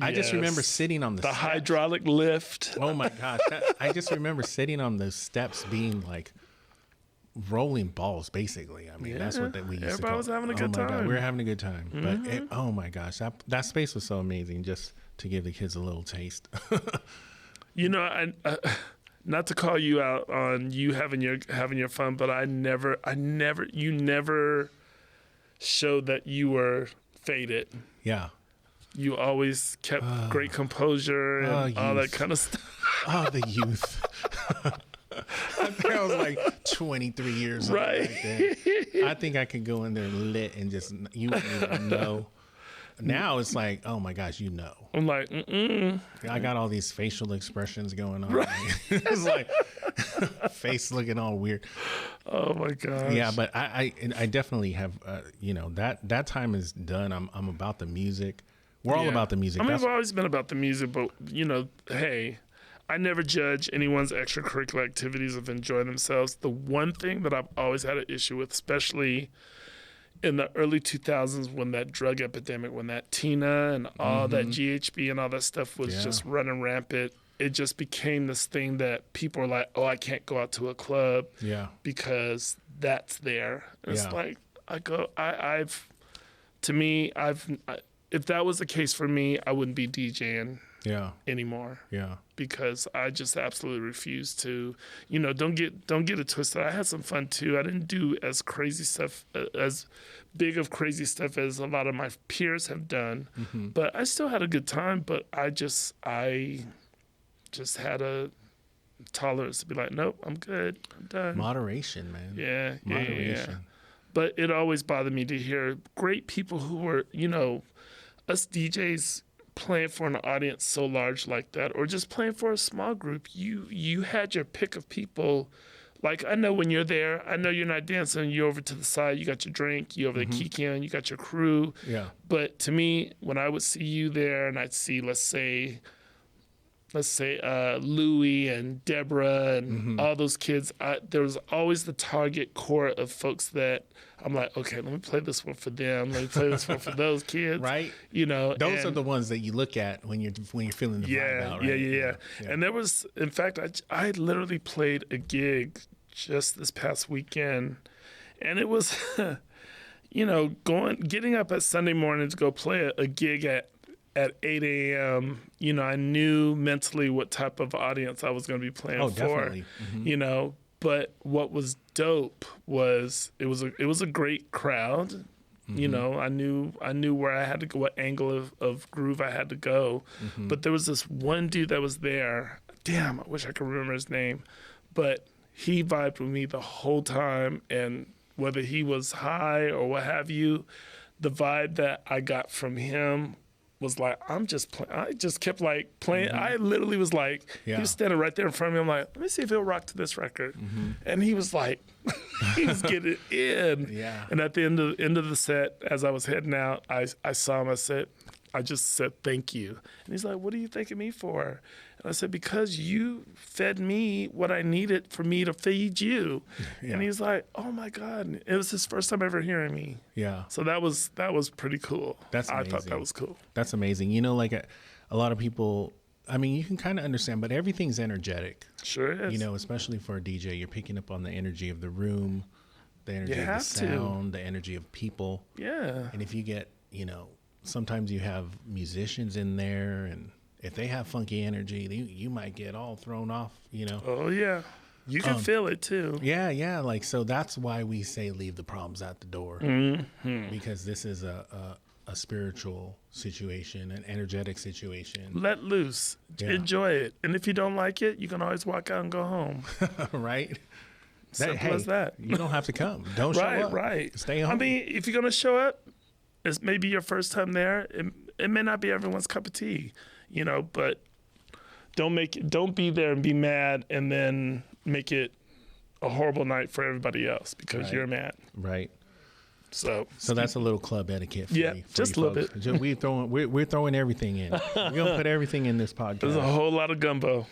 I just remember sitting on the steps. Hydraulic lift. Oh my gosh. I just remember sitting on those steps being like rolling balls, basically. I mean, that's what we used to call. Everybody was having a good time. God, we were having a good time. But oh my gosh, that space was so amazing, just to give the kids a little taste. I not to call you out on you having your fun, but you never showed that you were faded. Yeah. You always kept great composure and all that kind of stuff. Oh, the youth. I think I was like 23 years old. Right. I think I could go in there lit and just, you wouldn't even know. Now it's like, oh my gosh, I'm like, I got all these facial expressions going on. Right. It's like face looking all weird. Oh my gosh. Yeah, but I definitely have, that time is done. I'm about the music. We're all about the music. I mean, I've always been about the music, but hey, I never judge anyone's extracurricular activities of enjoying themselves. The one thing that I've always had an issue with, especially in the early 2000s when that drug epidemic, when that Tina and all that GHB and all that stuff was just running rampant, it just became this thing that people are like, oh, I can't go out to a club because that's there. And it's like, if that was the case for me, I wouldn't be DJing anymore. Yeah. Because I just absolutely refuse to, don't get it twisted. I had some fun too. I didn't do as crazy stuff, as big of crazy stuff as a lot of my peers have done, but I still had a good time. But I just had a tolerance to be like, nope, I'm good. I'm done. Moderation, man. Yeah. Moderation. Yeah. But it always bothered me to hear great people who were, us DJs playing for an audience so large like that, or just playing for a small group. You had your pick of people. Like, I know when you're there, I know you're not dancing, you're over to the side, you got your drink, you over the kicking, you got your crew. Yeah. But to me, when I would see you there and I'd see, let's say Louie and Deborah and all those kids, there was always the target core of folks that I'm like, okay, let me play this one for them. Let me play this one for those kids. Right. Those are the ones that you look at when you're feeling the vibe out, right? Yeah. And there was, in fact, I literally played a gig just this past weekend, and it was, getting up at Sunday morning to go play a gig at 8 a.m., I knew mentally what type of audience I was going to be playing for. Definitely. But what was dope was it was a great crowd. I knew where I had to go, what angle of groove I had to go. But there was this one dude that was there. Damn, I wish I could remember his name. But he vibed with me the whole time, and whether he was high or what have you, the vibe that I got from him was like, I just kept like playing. I literally was like, he was standing right there in front of me. I'm like, let me see if he'll rock to this record. And he was like, he was getting in. Yeah. And at the end of the set, as I was heading out, I saw him. I just said, thank you. And he's like, what are you thanking me for? And I said, because you fed me what I needed for me to feed you. Yeah. And he's like, oh my God. And it was his first time ever hearing me. Yeah. So that was pretty cool. That's amazing. I thought that was cool. That's amazing. Like a lot of people, I mean, you can kind of understand, but everything's energetic. Sure is. Especially for a DJ, you're picking up on the energy of the room, the energy You of the have to. sound, the energy of people. Yeah. And if you get, sometimes you have musicians in there, and if they have funky energy, you might get all thrown off, Oh, yeah. You can feel it too. Yeah. Like, so that's why we say leave the problems at the door, because this is a spiritual situation, an energetic situation. Let loose. Yeah. Enjoy it. And if you don't like it, you can always walk out and go home. Right? Simple as that. You don't have to come. Don't show up. Right. Stay home. I mean, if you're going to show up, it's maybe your first time there. It may not be everyone's cup of tea, but don't be there and be mad and then make it a horrible night for everybody else because you're mad. Right. So that's a little club etiquette for you. Just a little bit. We're throwing everything in. We're gonna put everything in this podcast. There's a whole lot of gumbo.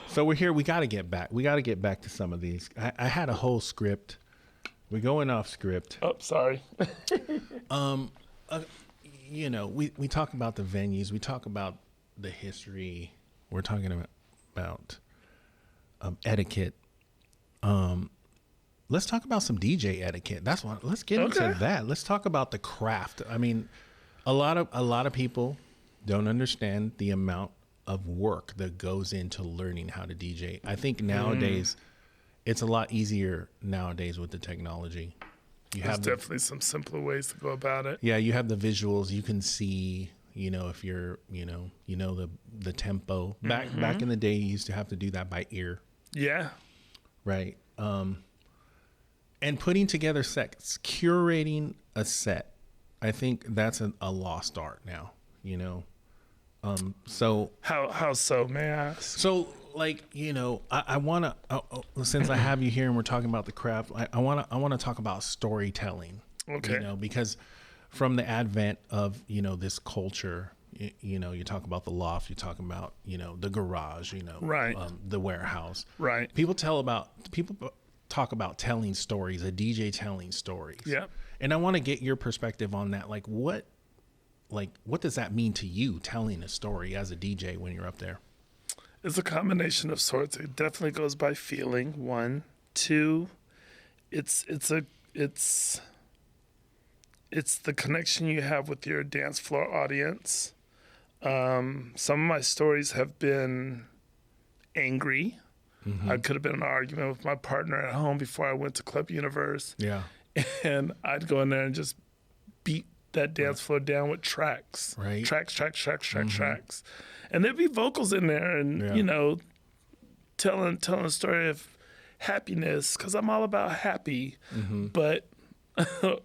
So we're here. We got to get back. We got to get back to some of these. I had a whole script. We're going off script. Oh, sorry. We talk about the venues. We talk about the history. We're talking about etiquette. Let's talk about some DJ etiquette. That's what. Let's get into that. Let's talk about the craft. I mean, a lot of people don't understand the amount of work that goes into learning how to DJ. I think nowadays it's a lot easier nowadays with the technology. There's definitely some simpler ways to go about it. Yeah, you have the visuals. You can see, if you're, the tempo. Back in the day, you used to have to do that by ear. Yeah. Right. And putting together sets, curating a set, I think that's a lost art now, So how so, may I ask? So, I want to, since I have you here and we're talking about the craft, I want to talk about storytelling. Okay. Because from the advent of, this culture, you talk about the loft, you talk about, the garage, right. The warehouse. Right. People talk about telling stories, a DJ telling stories. Yeah. And I want to get your perspective on that. What does that mean to you, telling a story as a DJ when you're up there? It's a combination of sorts. It definitely goes by feeling. 1, 2, it's the connection you have with your dance floor audience. Some of my stories have been angry. I could have been in an argument with my partner at home before I went to Club Universe. Yeah. And I'd go in there and just beat that dance floor down with tracks. Right. Tracks. And there'd be vocals in there and, telling a story of happiness because I'm all about happy. But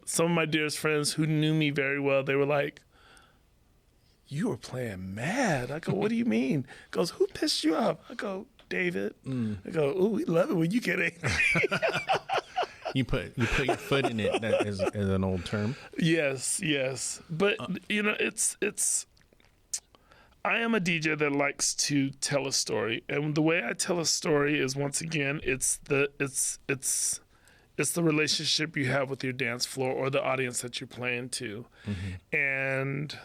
some of my dearest friends who knew me very well, they were like, "You were playing mad." I go, "What do you mean?" He goes, "Who pissed you off?" I go, "David." I go, "Ooh, we love it when you get angry." You put your foot in it. That is an old term. Yes. But I am a DJ that likes to tell a story, and the way I tell a story is, once again, it's the relationship you have with your dance floor or the audience that you're playing to, and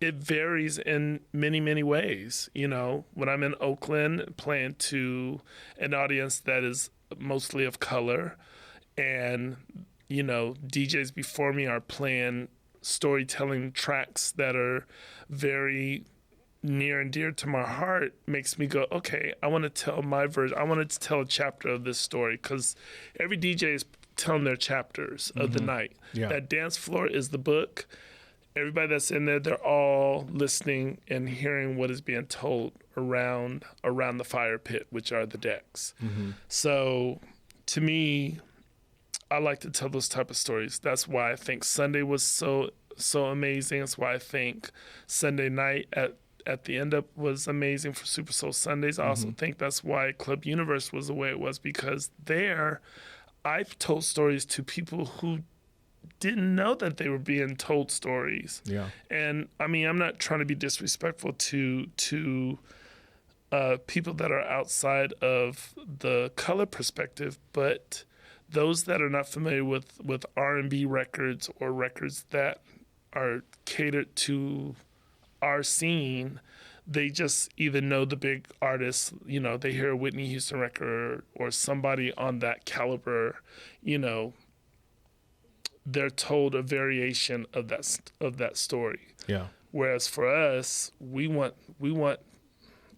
it varies in many, many ways. When I'm in Oakland playing to an audience that is mostly of color, and DJs before me are playing storytelling tracks that are very near and dear to my heart, makes me go, okay, I want to tell my version. I wanted to tell a chapter of this story because every DJ is telling their chapters of the night. Yeah. That dance floor is the book. Everybody that's in there, they're all listening and hearing what is being told around the fire pit, which are the decks. So to me, I like to tell those type of stories. That's why I think Sunday was so amazing. That's why I think Sunday night at the end up was amazing for Super Soul Sundays. I also think that's why Club Universe was the way it was, because there I've told stories to people who didn't know that they were being told stories. Yeah. And I mean, I'm not trying to be disrespectful to people that are outside of the color perspective, but those that are not familiar with R&B records or records that are catered to our scene, they just either know the big artists, you know, they hear a Whitney Houston record or somebody on that caliber, you know, they're told a variation of that story. Yeah. Whereas for us, we want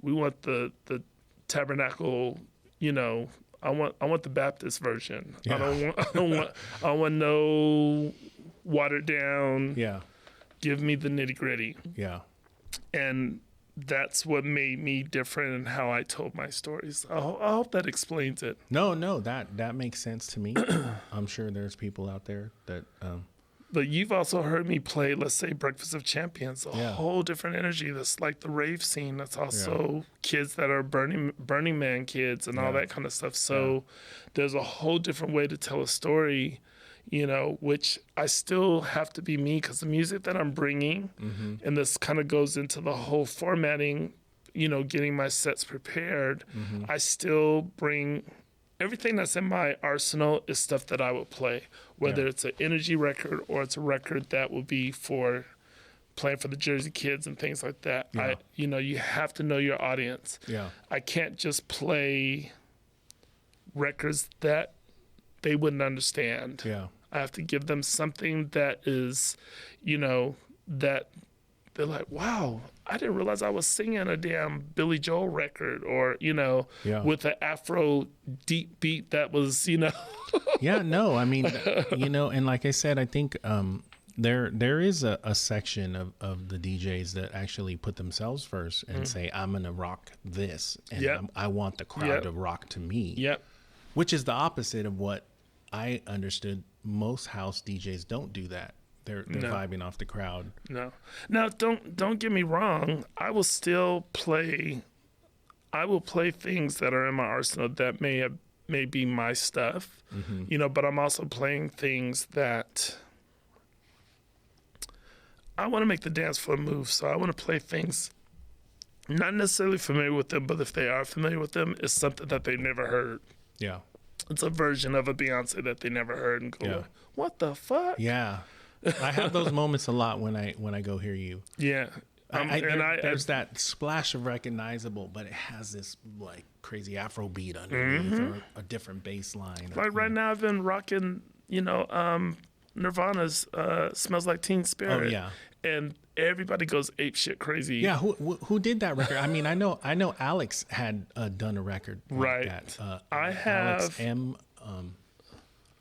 the tabernacle, you know, I want the Baptist version. Yeah. I don't want no watered down. Yeah. Give me the nitty gritty. Yeah. And that's what made me different in how I told my stories. I hope that explains it. No, that makes sense to me. I'm sure there's people out there that. But you've also heard me play, let's say, Breakfast of Champions, a whole different energy. That's like the rave scene. That's also kids that are Burning Man kids and all that kind of stuff. So there's a whole different way to tell a story, you know, which I still have to be me because the music that I'm bringing, and this kind of goes into the whole formatting, you know, getting my sets prepared. I still bring everything that's in my arsenal is stuff that I would play, whether it's an energy record or it's a record that will be for playing for the Jersey kids and things like that. You know, you have to know your audience. I can't just play records that they wouldn't understand. I have to give them something that is, you know, that they're like, wow, I didn't realize I was singing a damn Billy Joel record, or, you know, with an Afro deep beat that was, you know. No, I mean, you know, and like I said, I think there is a section of the DJs that actually put themselves first and say, I'm going to rock this, and I want the crowd to rock to me. Which is the opposite of what I understood. Most house DJs don't do that. They're vibing off the crowd. Now, don't get me wrong. I will play things that are in my arsenal that may be my stuff, you know. But I'm also playing things that I want to make the dance floor move. So I want to play things not necessarily familiar with them, but if they are familiar with them, it's something that they never heard. It's a version of a Beyonce that they never heard and go, what the fuck? I have those moments a lot when I go hear you. There's that splash of recognizable, but it has this like crazy Afro beat underneath or a different bass line. Like right now I've been rocking, you know, Nirvana's Smells Like Teen Spirit. And everybody goes ape shit crazy. Who did that record? I mean, I know Alex had done a record like that. Alex M.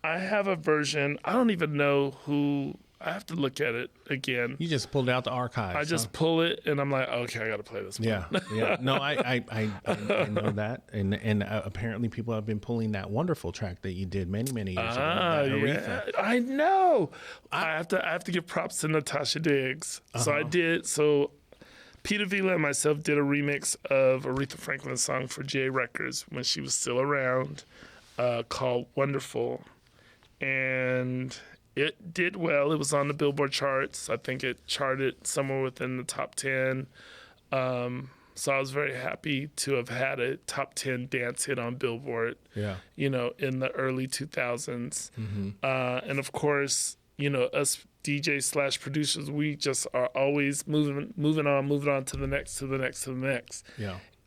I have a version. I don't even know who. I have to look at it again. You just pulled out the archives. I just pull it, and I'm like, okay, I got to play this one. No, I know that, and apparently people have been pulling that wonderful track that you did many years ago. I know. I have to give props to Natasha Diggs. So I did. So Peter Vila and myself did a remix of Aretha Franklin's song for J Records when she was still around, called "Wonderful," and it did well. It was on the Billboard charts. I think it charted somewhere within the top 10. So I was very happy to have had a top 10 dance hit on Billboard, you know, in the early 2000s. And of course, you know, us DJs / producers, we just are always moving on to the next.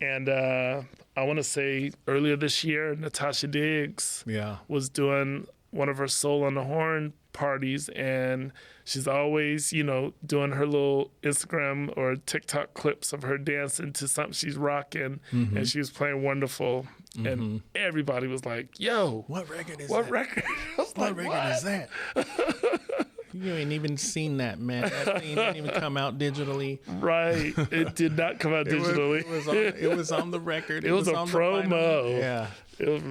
And I want to say earlier this year, Natasha Diggs was doing one of her Soul on the Horn parties, and she's always, you know, doing her little Instagram or TikTok clips of her dancing to something she's rocking, and she was playing Wonderful, and everybody was like, yo, what record is what that? record? What record is that? You ain't even seen that, man. That thing didn't even come out digitally. Right. It did not come out digitally. It was on the record. It was a promo. Yeah.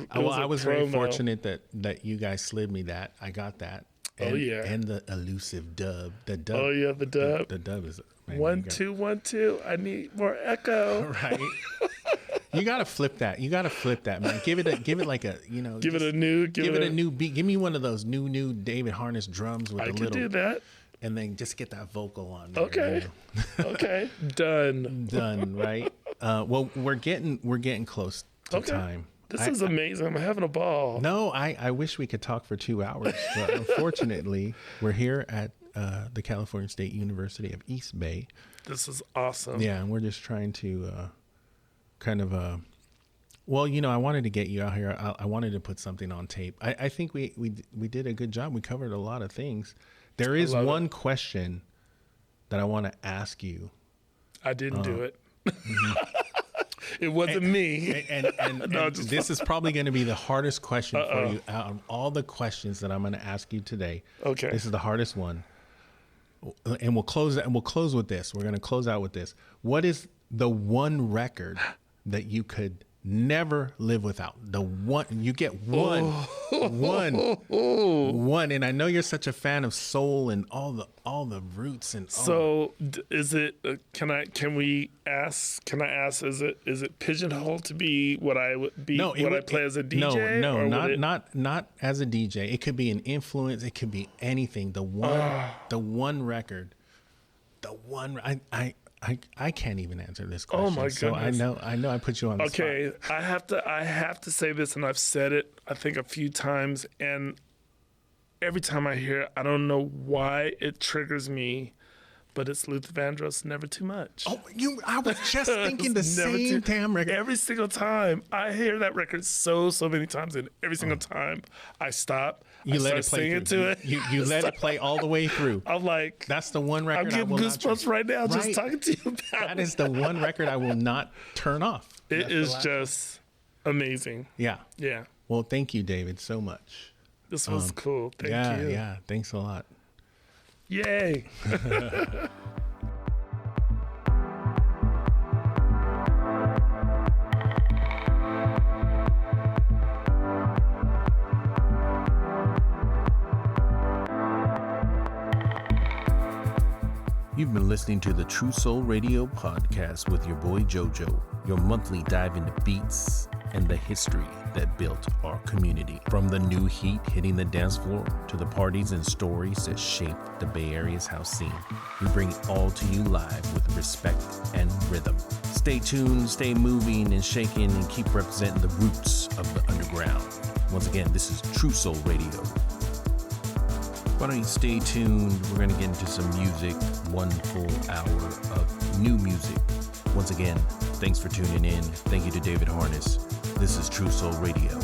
I was very fortunate that you guys slid me that. I got that. And, and the elusive dub. The dub. Oh yeah, the dub. The dub is 1 2 1 2. I need more echo. Right. You gotta flip that. Man. Give it like a, you know. Give it a new beat. Give me one of those new David Harness drums with a little. I can do that. And then just get that vocal on there. Okay. You know? Okay. Done. Right. Well, we're getting close to time. This is amazing. I'm having a ball. No, I wish we could talk for 2 hours, but unfortunately, we're here at the California State University of East Bay. This is awesome. Yeah, and we're just trying to well, I wanted to get you out here. I wanted to put something on tape. I think we did a good job. We covered a lot of things. There is one question that I want to ask you. I didn't do it. It wasn't me. And No, this is probably going to be the hardest question for you out of all the questions that I'm going to ask you today. Okay. This is the hardest one. And we'll close with this. We're going to close out with this. What is the one record that you could never live without? The one you get one. And I know you're such a fan of soul and all the roots and is it can I ask is it pigeonholed to be what I would be I play as a DJ? Not as a DJ. It could be an influence, it could be anything. The one record. I can't even answer this question. Oh my goodness! So I know I put you on the spot. Okay, I have to say this, and I've said it I think a few times, and every time I hear it, I don't know why it triggers me, but it's Luther Vandross' "Never Too Much." Oh, I was just thinking the same damn record. Every single time I hear that record so many times, and every single time I stop. You let it play through. To it. You let it play all the way through. I'm like, that's the one record I'm getting goosebumps right now just talking to you about. That is the one record I will not turn off. It is just amazing. Yeah. Yeah. Well, thank you, David, so much. This was cool. Thank you. Yeah. Thanks a lot. Yay. You've been listening to the TruSouL Radio podcast with your boy JoJo, your monthly dive into beats and the history that built our community. From the new heat hitting the dance floor to the parties and stories that shaped the Bay Area's house scene, we bring it all to you live with respect and rhythm. Stay tuned, stay moving and shaking, and keep representing the roots of the underground. Once again, this is TruSouL Radio. Why don't you stay tuned? We're going to get into some music, 1 full hour of new music. Once again, thanks for tuning in. Thank you to David Harness. This is TruSouL Radio.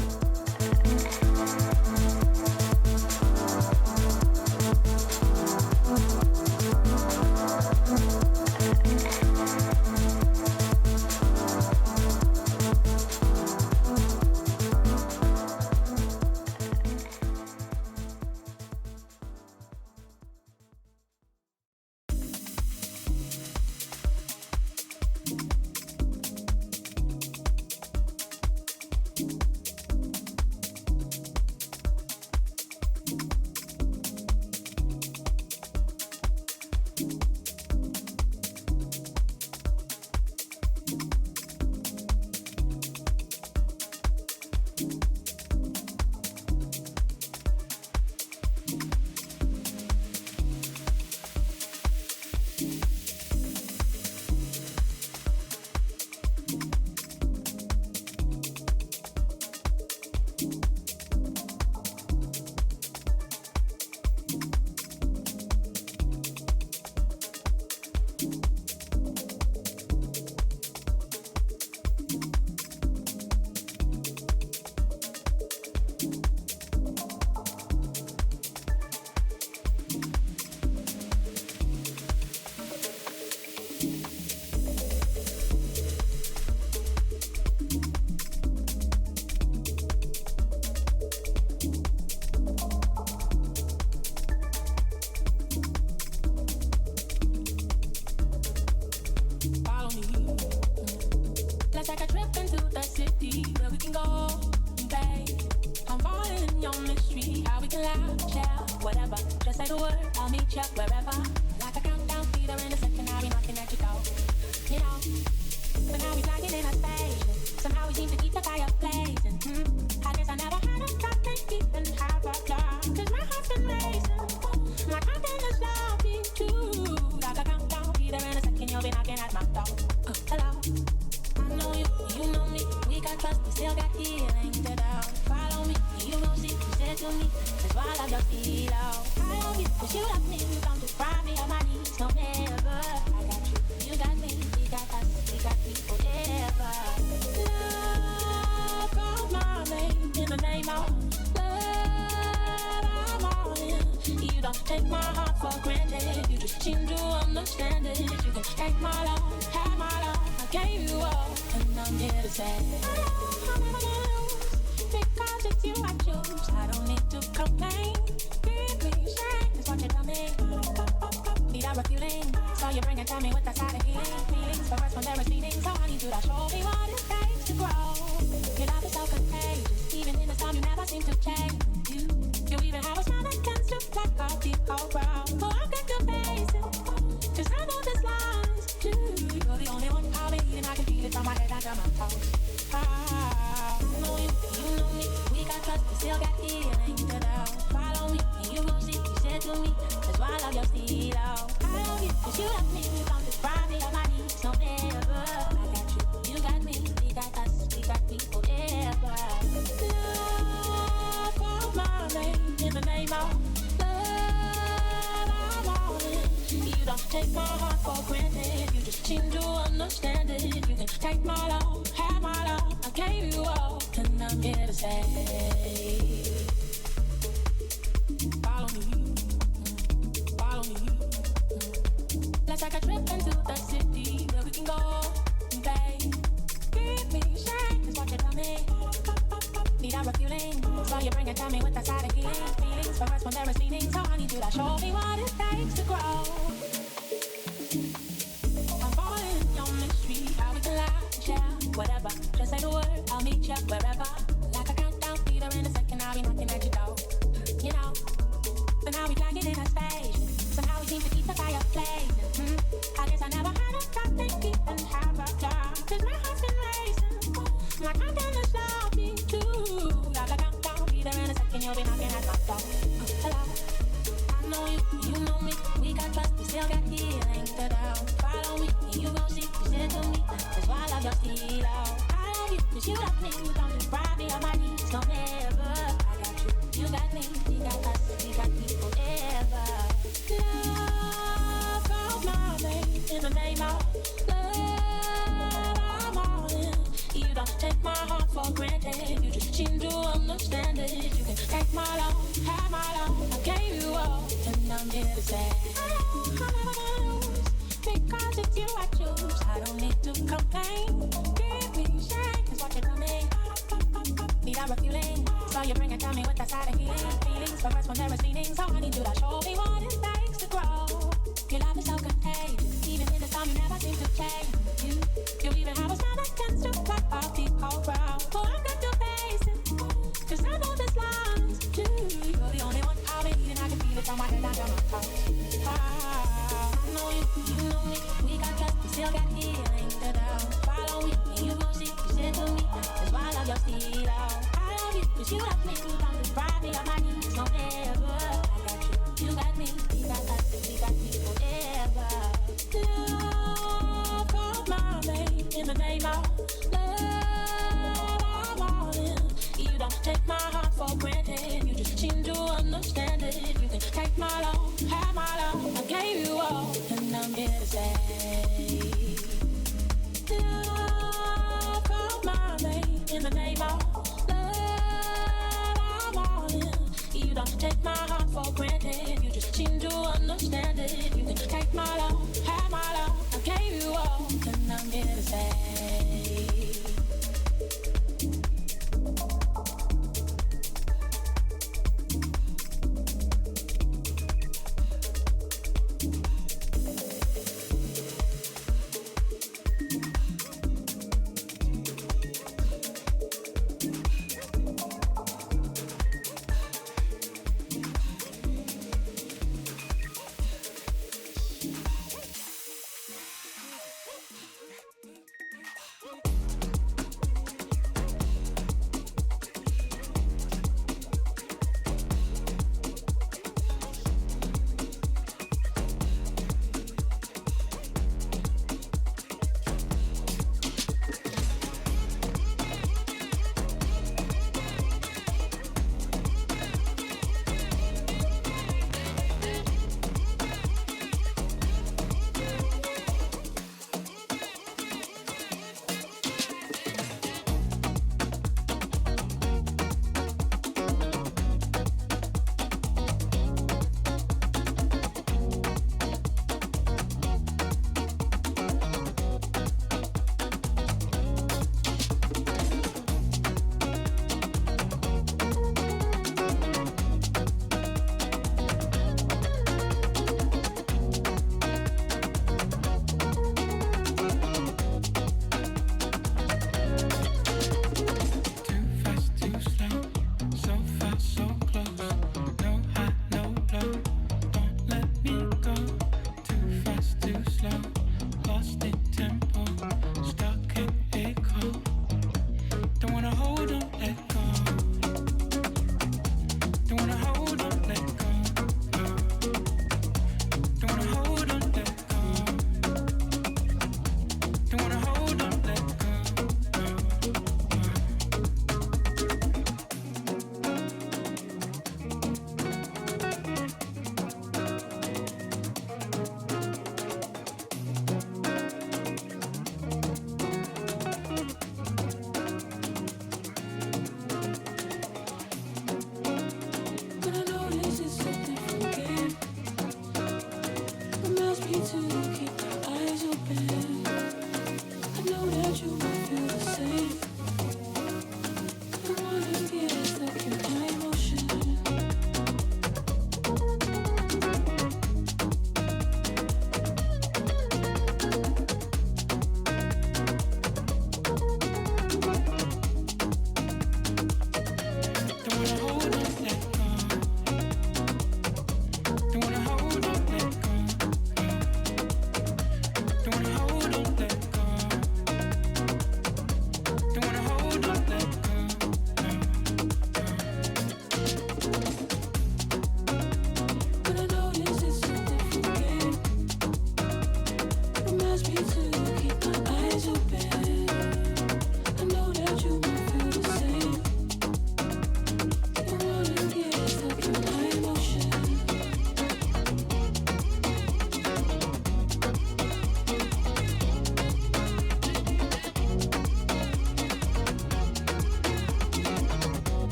to me. That's why I love your stilo. I love you, cause you love me. You don't deprive me of my needs, no never. I got you got me, we got us, we got me forever. Love called my name in the name of love. I'm all in. You don't take my heart for granted. You just seem to understand it. You can take my love, have my love. I gave you all, and I'm here to say I'm never gonna lose, because it's you I choose. I don't need to complain. Give me shine, that's what you tell me. Need a refueling, so you bring it to me with that side of healing. Feelings for us when there is feelings, so I need you to show me what it takes to grow. Your love is so contagious, even in the storm you never seem to change. You even have a smile that tends to black out the whole world. Oh, I've got to face it, cause I know this lies too. You're the only one I'll be needing, I can feel it from my head down to my toes. I know you know me, we got trust, we still got healing to do. Follow me, and you gon' see, you said to me, that's why I love your stilo. I love you, cause you love me, you don't deprive me of my needs, no never. I got you got me, we got us, we got me forever. Love called my name in the name of love. I'm all in. You don't take my heart for granted, you just seem to understand it. You can take my love, have my love. I gave you all, and I'm here to say, follow me, follow me. Let's take a trip into the city where we can go and play. Give me shine, that's what you tell me. Need a refueling, so you bring it to me with that side of healing. Feelings for us when there is feelings, so I need you to show me what it takes to grow. I'm falling on the street, how we can laugh and share, whatever. Just say the word, I'll meet you wherever. Like a countdown, Peter in a second, I'll be knocking at your door. You know, somehow we like it in a station. Somehow we seem to keep the fire blazing. I guess I never had a thought that even have a job. Cause my heart's been racing, my countdown is stopping too. Like a countdown, Peter in a second, you'll be knocking at my door. Hello, I know you know me. We got trust, we still got healing to do. Follow me, and you gon' see, you said to me, that's why I love your stilo. I love you, cause you love me, you don't deprive me of my needs, no never. I got you got me, we got us, we got me forever. Love called my name in the name of love. I'm all in. You don't take my heart for granted, you just seem to understand it. You can take my love, have my love. I gave you all, and I'm here to say I'm never gonna lose, because it's you I choose. I don't need to complain. Give me shine, cause what you tell me. Need a refueling, so you bring it to me with that side of healing. Feelings for us when there is feelings, so I need you to show me what it takes to grow. Your love is so contagious, even in the storm you never seem to change. You even have a smile that tends to black out the whole world. Oh, I've got to face it, cause I know this lies too. You're the only one I'll be needing, I can feel it from my head down to my toes. I know you know me, we got trust, we still got healing to do. Follow me, and you gon' see, you said to me, that's why I love your stilo. I love you, cause you love me, you don't deprive me of my needs, no never. I got you got me, we got us, we got me forever. Love called my name in the name of love. I'm all in. You don't take my heart for granted, you just seem to understand it. You can take my love, have my love. I gave you all, and I'm here to say love called my name in the name of love. I'm all in. You don't take my heart for granted, you just seem to understand it. You can take my love, have my love. I gave you all, and I'm here to say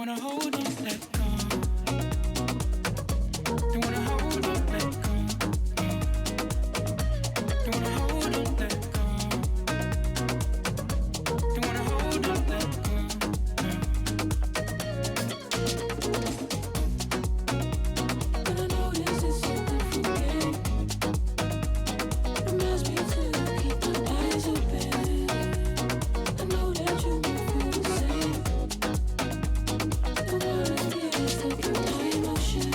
wanna hold on, let go. Don't wanna hold on, let go. Don't wanna hold on, let go. Don't wanna hold on, let go. And I know this is a different game. Reminds me to keep my eyes open. I know that you will feel the same. The world feels like my emotion.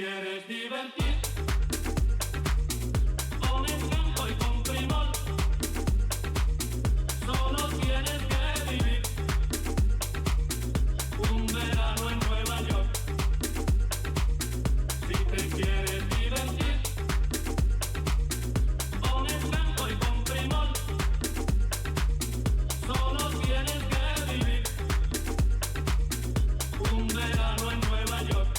quieres divertir con encanto y con primor, solo tienes que vivir un verano en Nueva York. Si te quieres divertir con encanto y con primor, solo tienes que vivir un verano en Nueva York.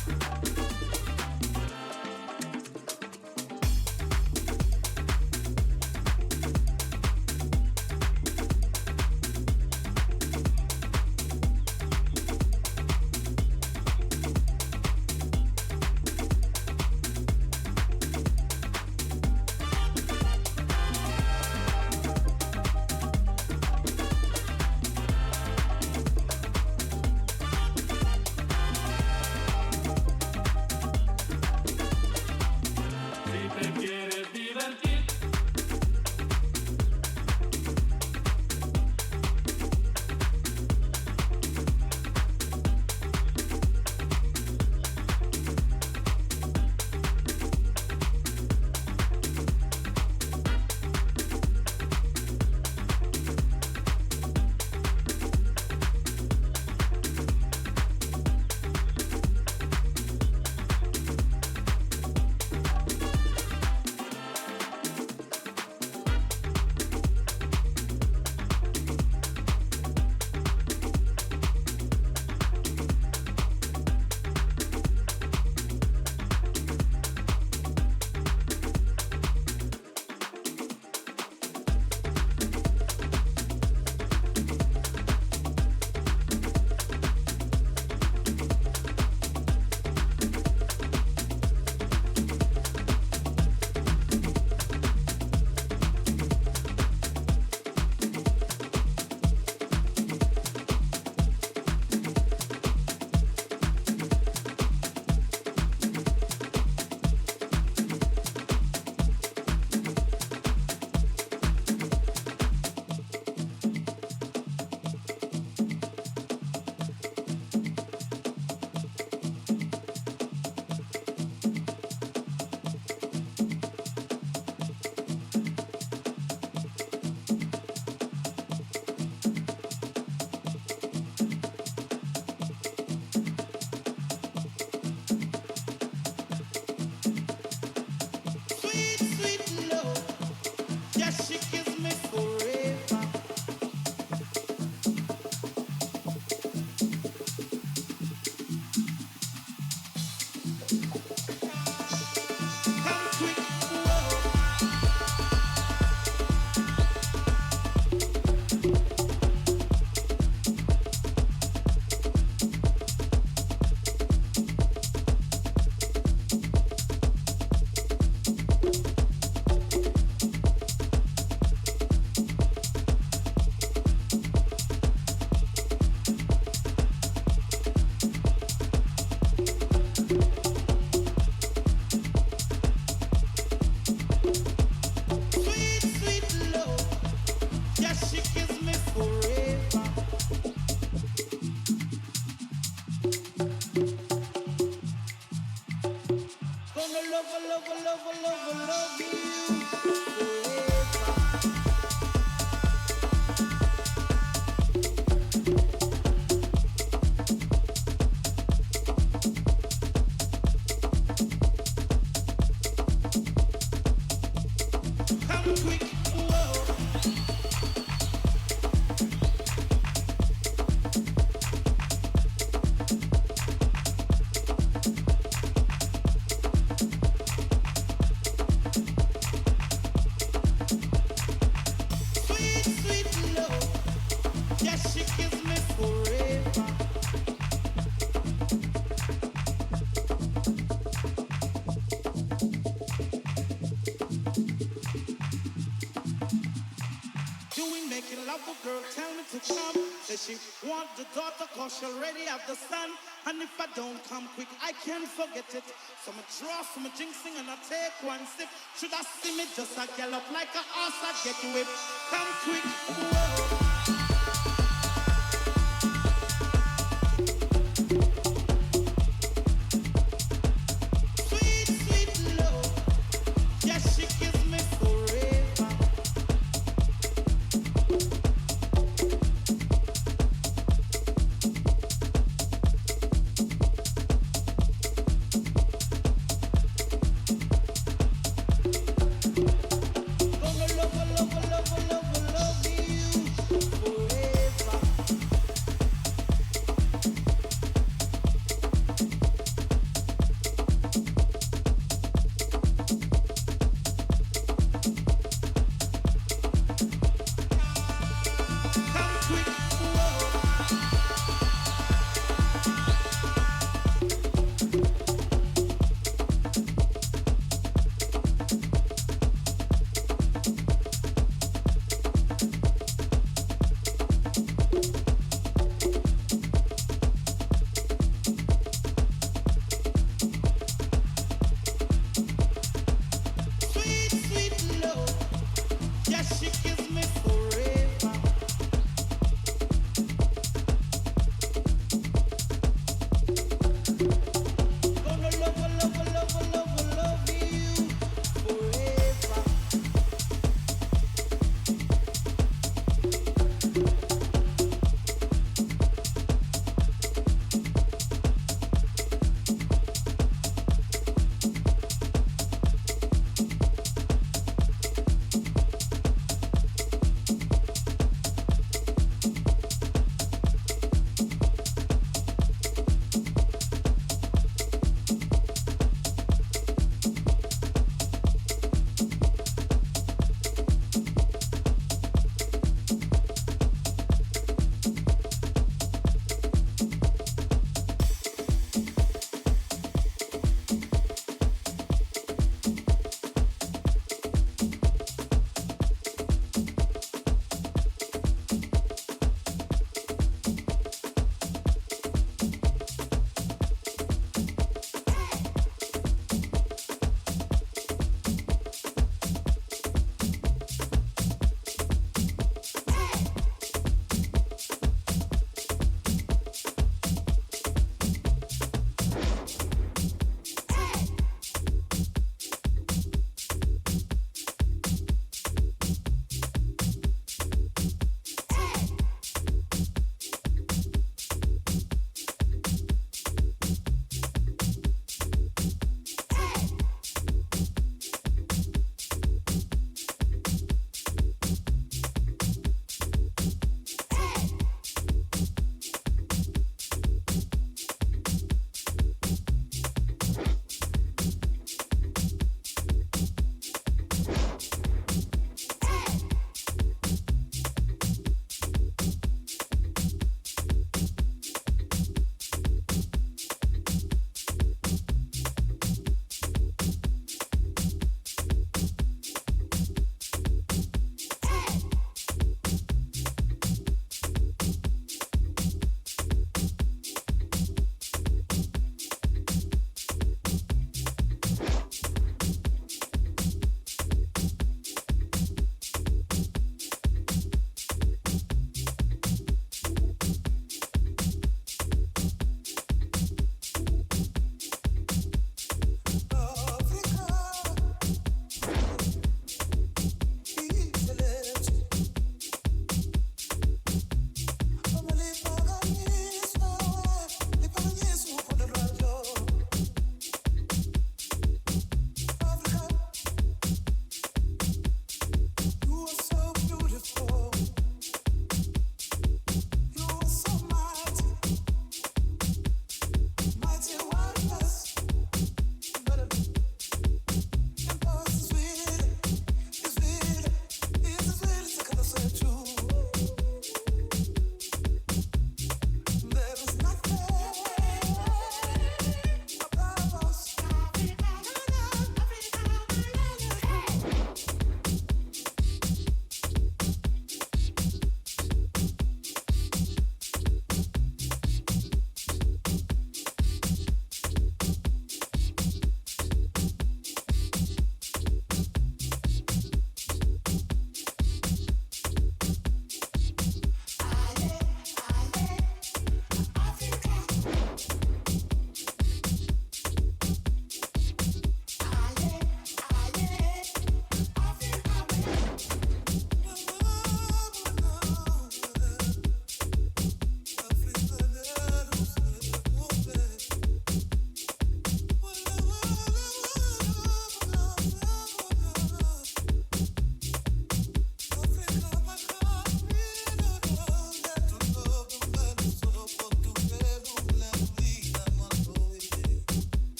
She already have the sun, and if I don't come quick, I can't forget it. So I draw from a jinxing and I take one sip. Should I see me just a gallop like a horse, I get whipped. Come quick, whoa.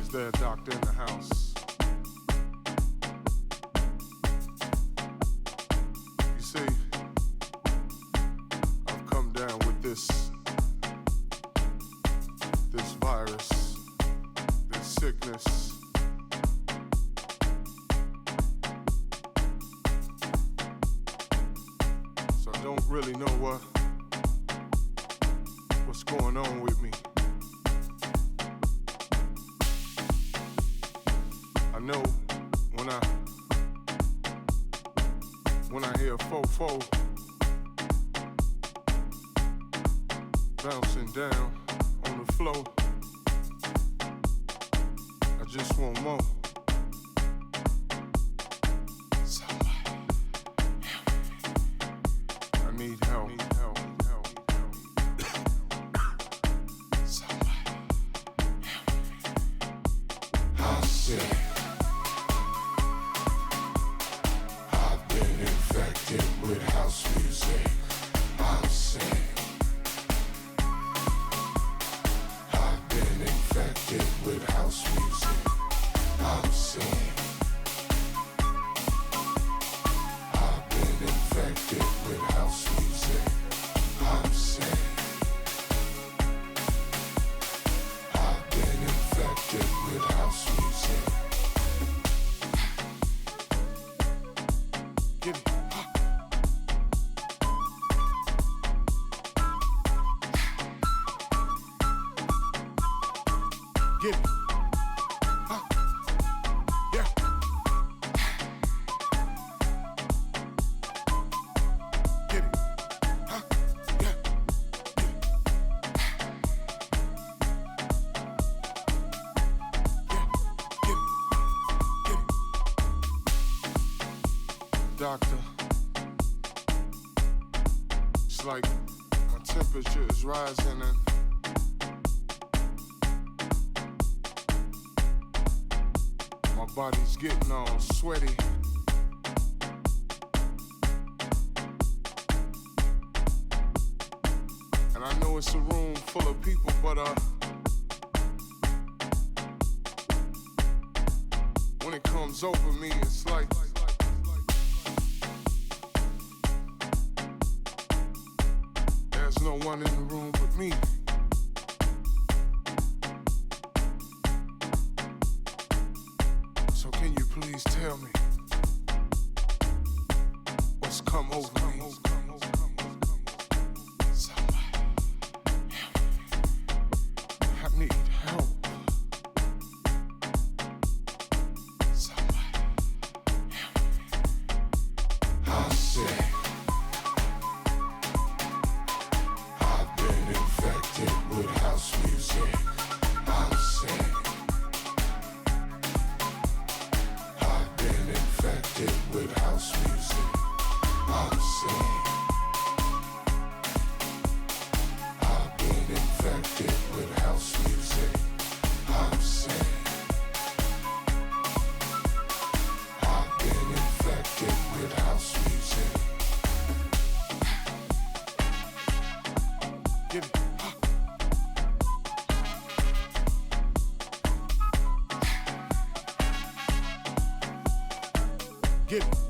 Is there a doctor in the house? You see, I've come down with this virus, this sickness. So I don't really know what's going on with me. I know when I hear fo-fo bouncing down on the floor, I just want more. Somebody help me. I need help. Somebody help me. I'm sick. I've been infected with house music. I'm sick. I've been infected with house music. I'm sick. I've been infected with house music. I'm sick. I've been infected with house music. Get it. Get it. Yeah. Get it. Yeah. Get it. Doctor, it's like my temperature is rising and my body's getting all sweaty. And I know it's a room full of people, but when it comes over me, it's like there's no one in the room but me. So can you please tell me what's come over me? Somebody help me. I need help. Somebody help me. I'm sick. I've been infected with house music. I'm sick. I've been infected with house music. I'm sick. I've been infected with house music. I'm sick. I've been infected with house music. Get it. Get it.